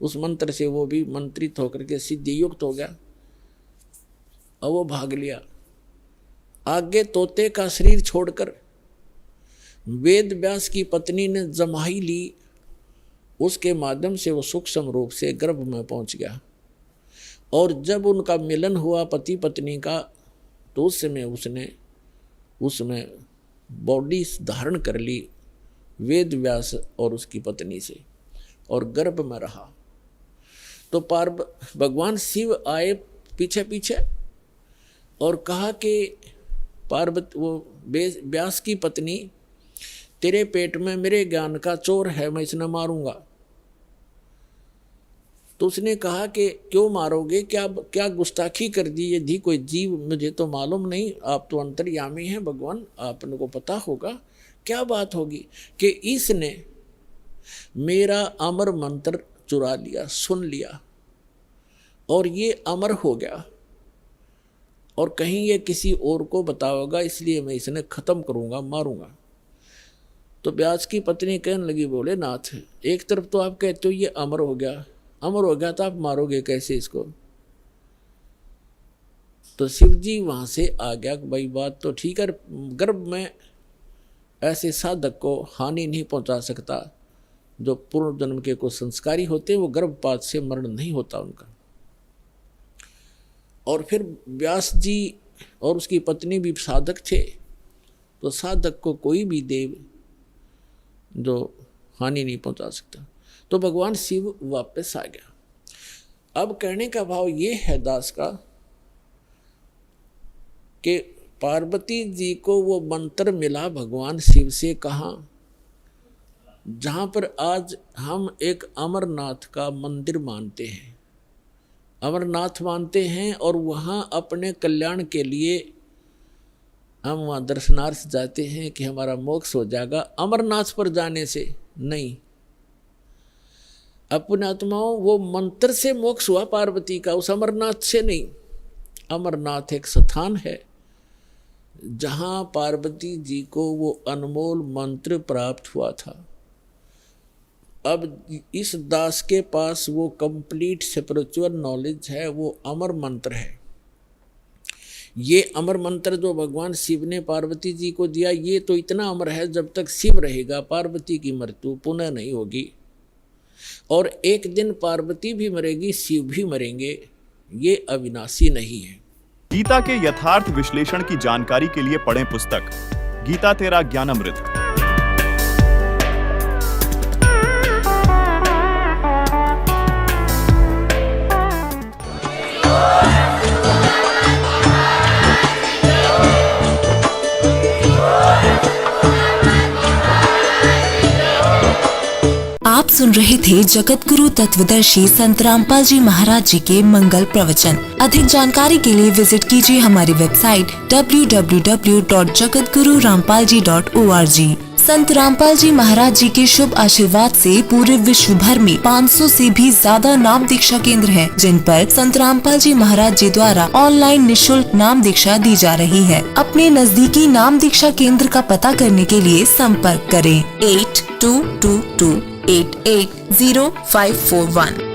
उस मंत्र से वो भी मंत्रित होकर के सिद्धि युक्त हो गया और वो भाग लिया। आगे तोते का शरीर छोड़कर वेद व्यास की पत्नी ने जमाई ली, उसके माध्यम से वो सूक्ष्म रूप से गर्भ में पहुंच गया। और जब उनका मिलन हुआ पति पत्नी का, तो उस समय उसमें बॉडी धारण कर ली वेद व्यास और उसकी पत्नी से, और गर्भ में रहा। तो भगवान शिव आए पीछे पीछे और कहा कि पार्वती, वो व्यास की पत्नी, तेरे पेट में मेरे ज्ञान का चोर है, मैं इसे मारूंगा। तो उसने कहा कि क्यों मारोगे, क्या गुस्ताखी कर दी, यदि कोई जीव, मुझे तो मालूम नहीं, आप तो अंतर्यामी हैं भगवान, आपने को पता होगा क्या बात होगी कि इसने मेरा अमर मंत्र चुरा लिया, सुन लिया और ये अमर हो गया, और कहीं ये किसी और को बताओगा, इसलिए मैं इसने खत्म करूंगा, मारूंगा। तो व्यास की पत्नी कहने लगी, बोले नाथ, एक तरफ तो आप कहते हो ये अमर हो गया तो आप मारोगे कैसे इसको? तो शिव जी वहां से आ गया, भाई बात तो ठीक है, गर्भ में ऐसे साधक को हानि नहीं पहुंचा सकता। जो पूर्व जन्म के कुछ संस्कारी होते हैं वो गर्भपात से मरण नहीं होता उनका। और फिर व्यास जी और उसकी पत्नी भी साधक थे, तो साधक को कोई भी देव जो हानि नहीं पहुंचा सकता। तो भगवान शिव वापस आ गया। अब कहने का भाव ये है दास का कि पार्वती जी को वो मंत्र मिला भगवान शिव से, कहाँ, जहाँ पर आज हम एक अमरनाथ का मंदिर मानते हैं, अमरनाथ मानते हैं, और वहाँ अपने कल्याण के लिए हम वहाँ दर्शनार्थ जाते हैं कि हमारा मोक्ष हो जाएगा। अमरनाथ पर जाने से नहीं, अपने आत्माओं, वो मंत्र से मोक्ष हुआ पार्वती का, उस अमरनाथ से नहीं। अमरनाथ एक स्थान है जहाँ पार्वती जी को वो अनमोल मंत्र प्राप्त हुआ था। अब इस दास के पास वो कंप्लीट स्पिरिचुअल नॉलेज है, वो अमर मंत्र है। ये अमर मंत्र जो भगवान शिव ने पार्वती जी को दिया, ये तो इतना अमर है, जब तक शिव रहेगा पार्वती की मृत्यु पुनः नहीं होगी। और एक दिन पार्वती भी मरेगी, शिव भी मरेंगे, ये अविनाशी नहीं है। गीता के यथार्थ विश्लेषण की जानकारी के लिए पढ़ें पुस्तक गीता तेरा ज्ञानामृत। आप सुन रहे थे जगत गुरु तत्वदर्शी संत रामपाल जी महाराज जी के मंगल प्रवचन। अधिक जानकारी के लिए विजिट कीजिए हमारी वेबसाइट www.jagatgururampalji.org। संत रामपाल जी महाराज जी के शुभ आशीर्वाद से पूरे विश्व भर में 500 से भी ज्यादा नाम दीक्षा केंद्र हैं, जिन पर संत रामपाल जी महाराज जी द्वारा ऑनलाइन निःशुल्क नाम दीक्षा दी जा रही है। अपने नजदीकी नाम दीक्षा केंद्र का पता करने के लिए संपर्क करें 8222880541।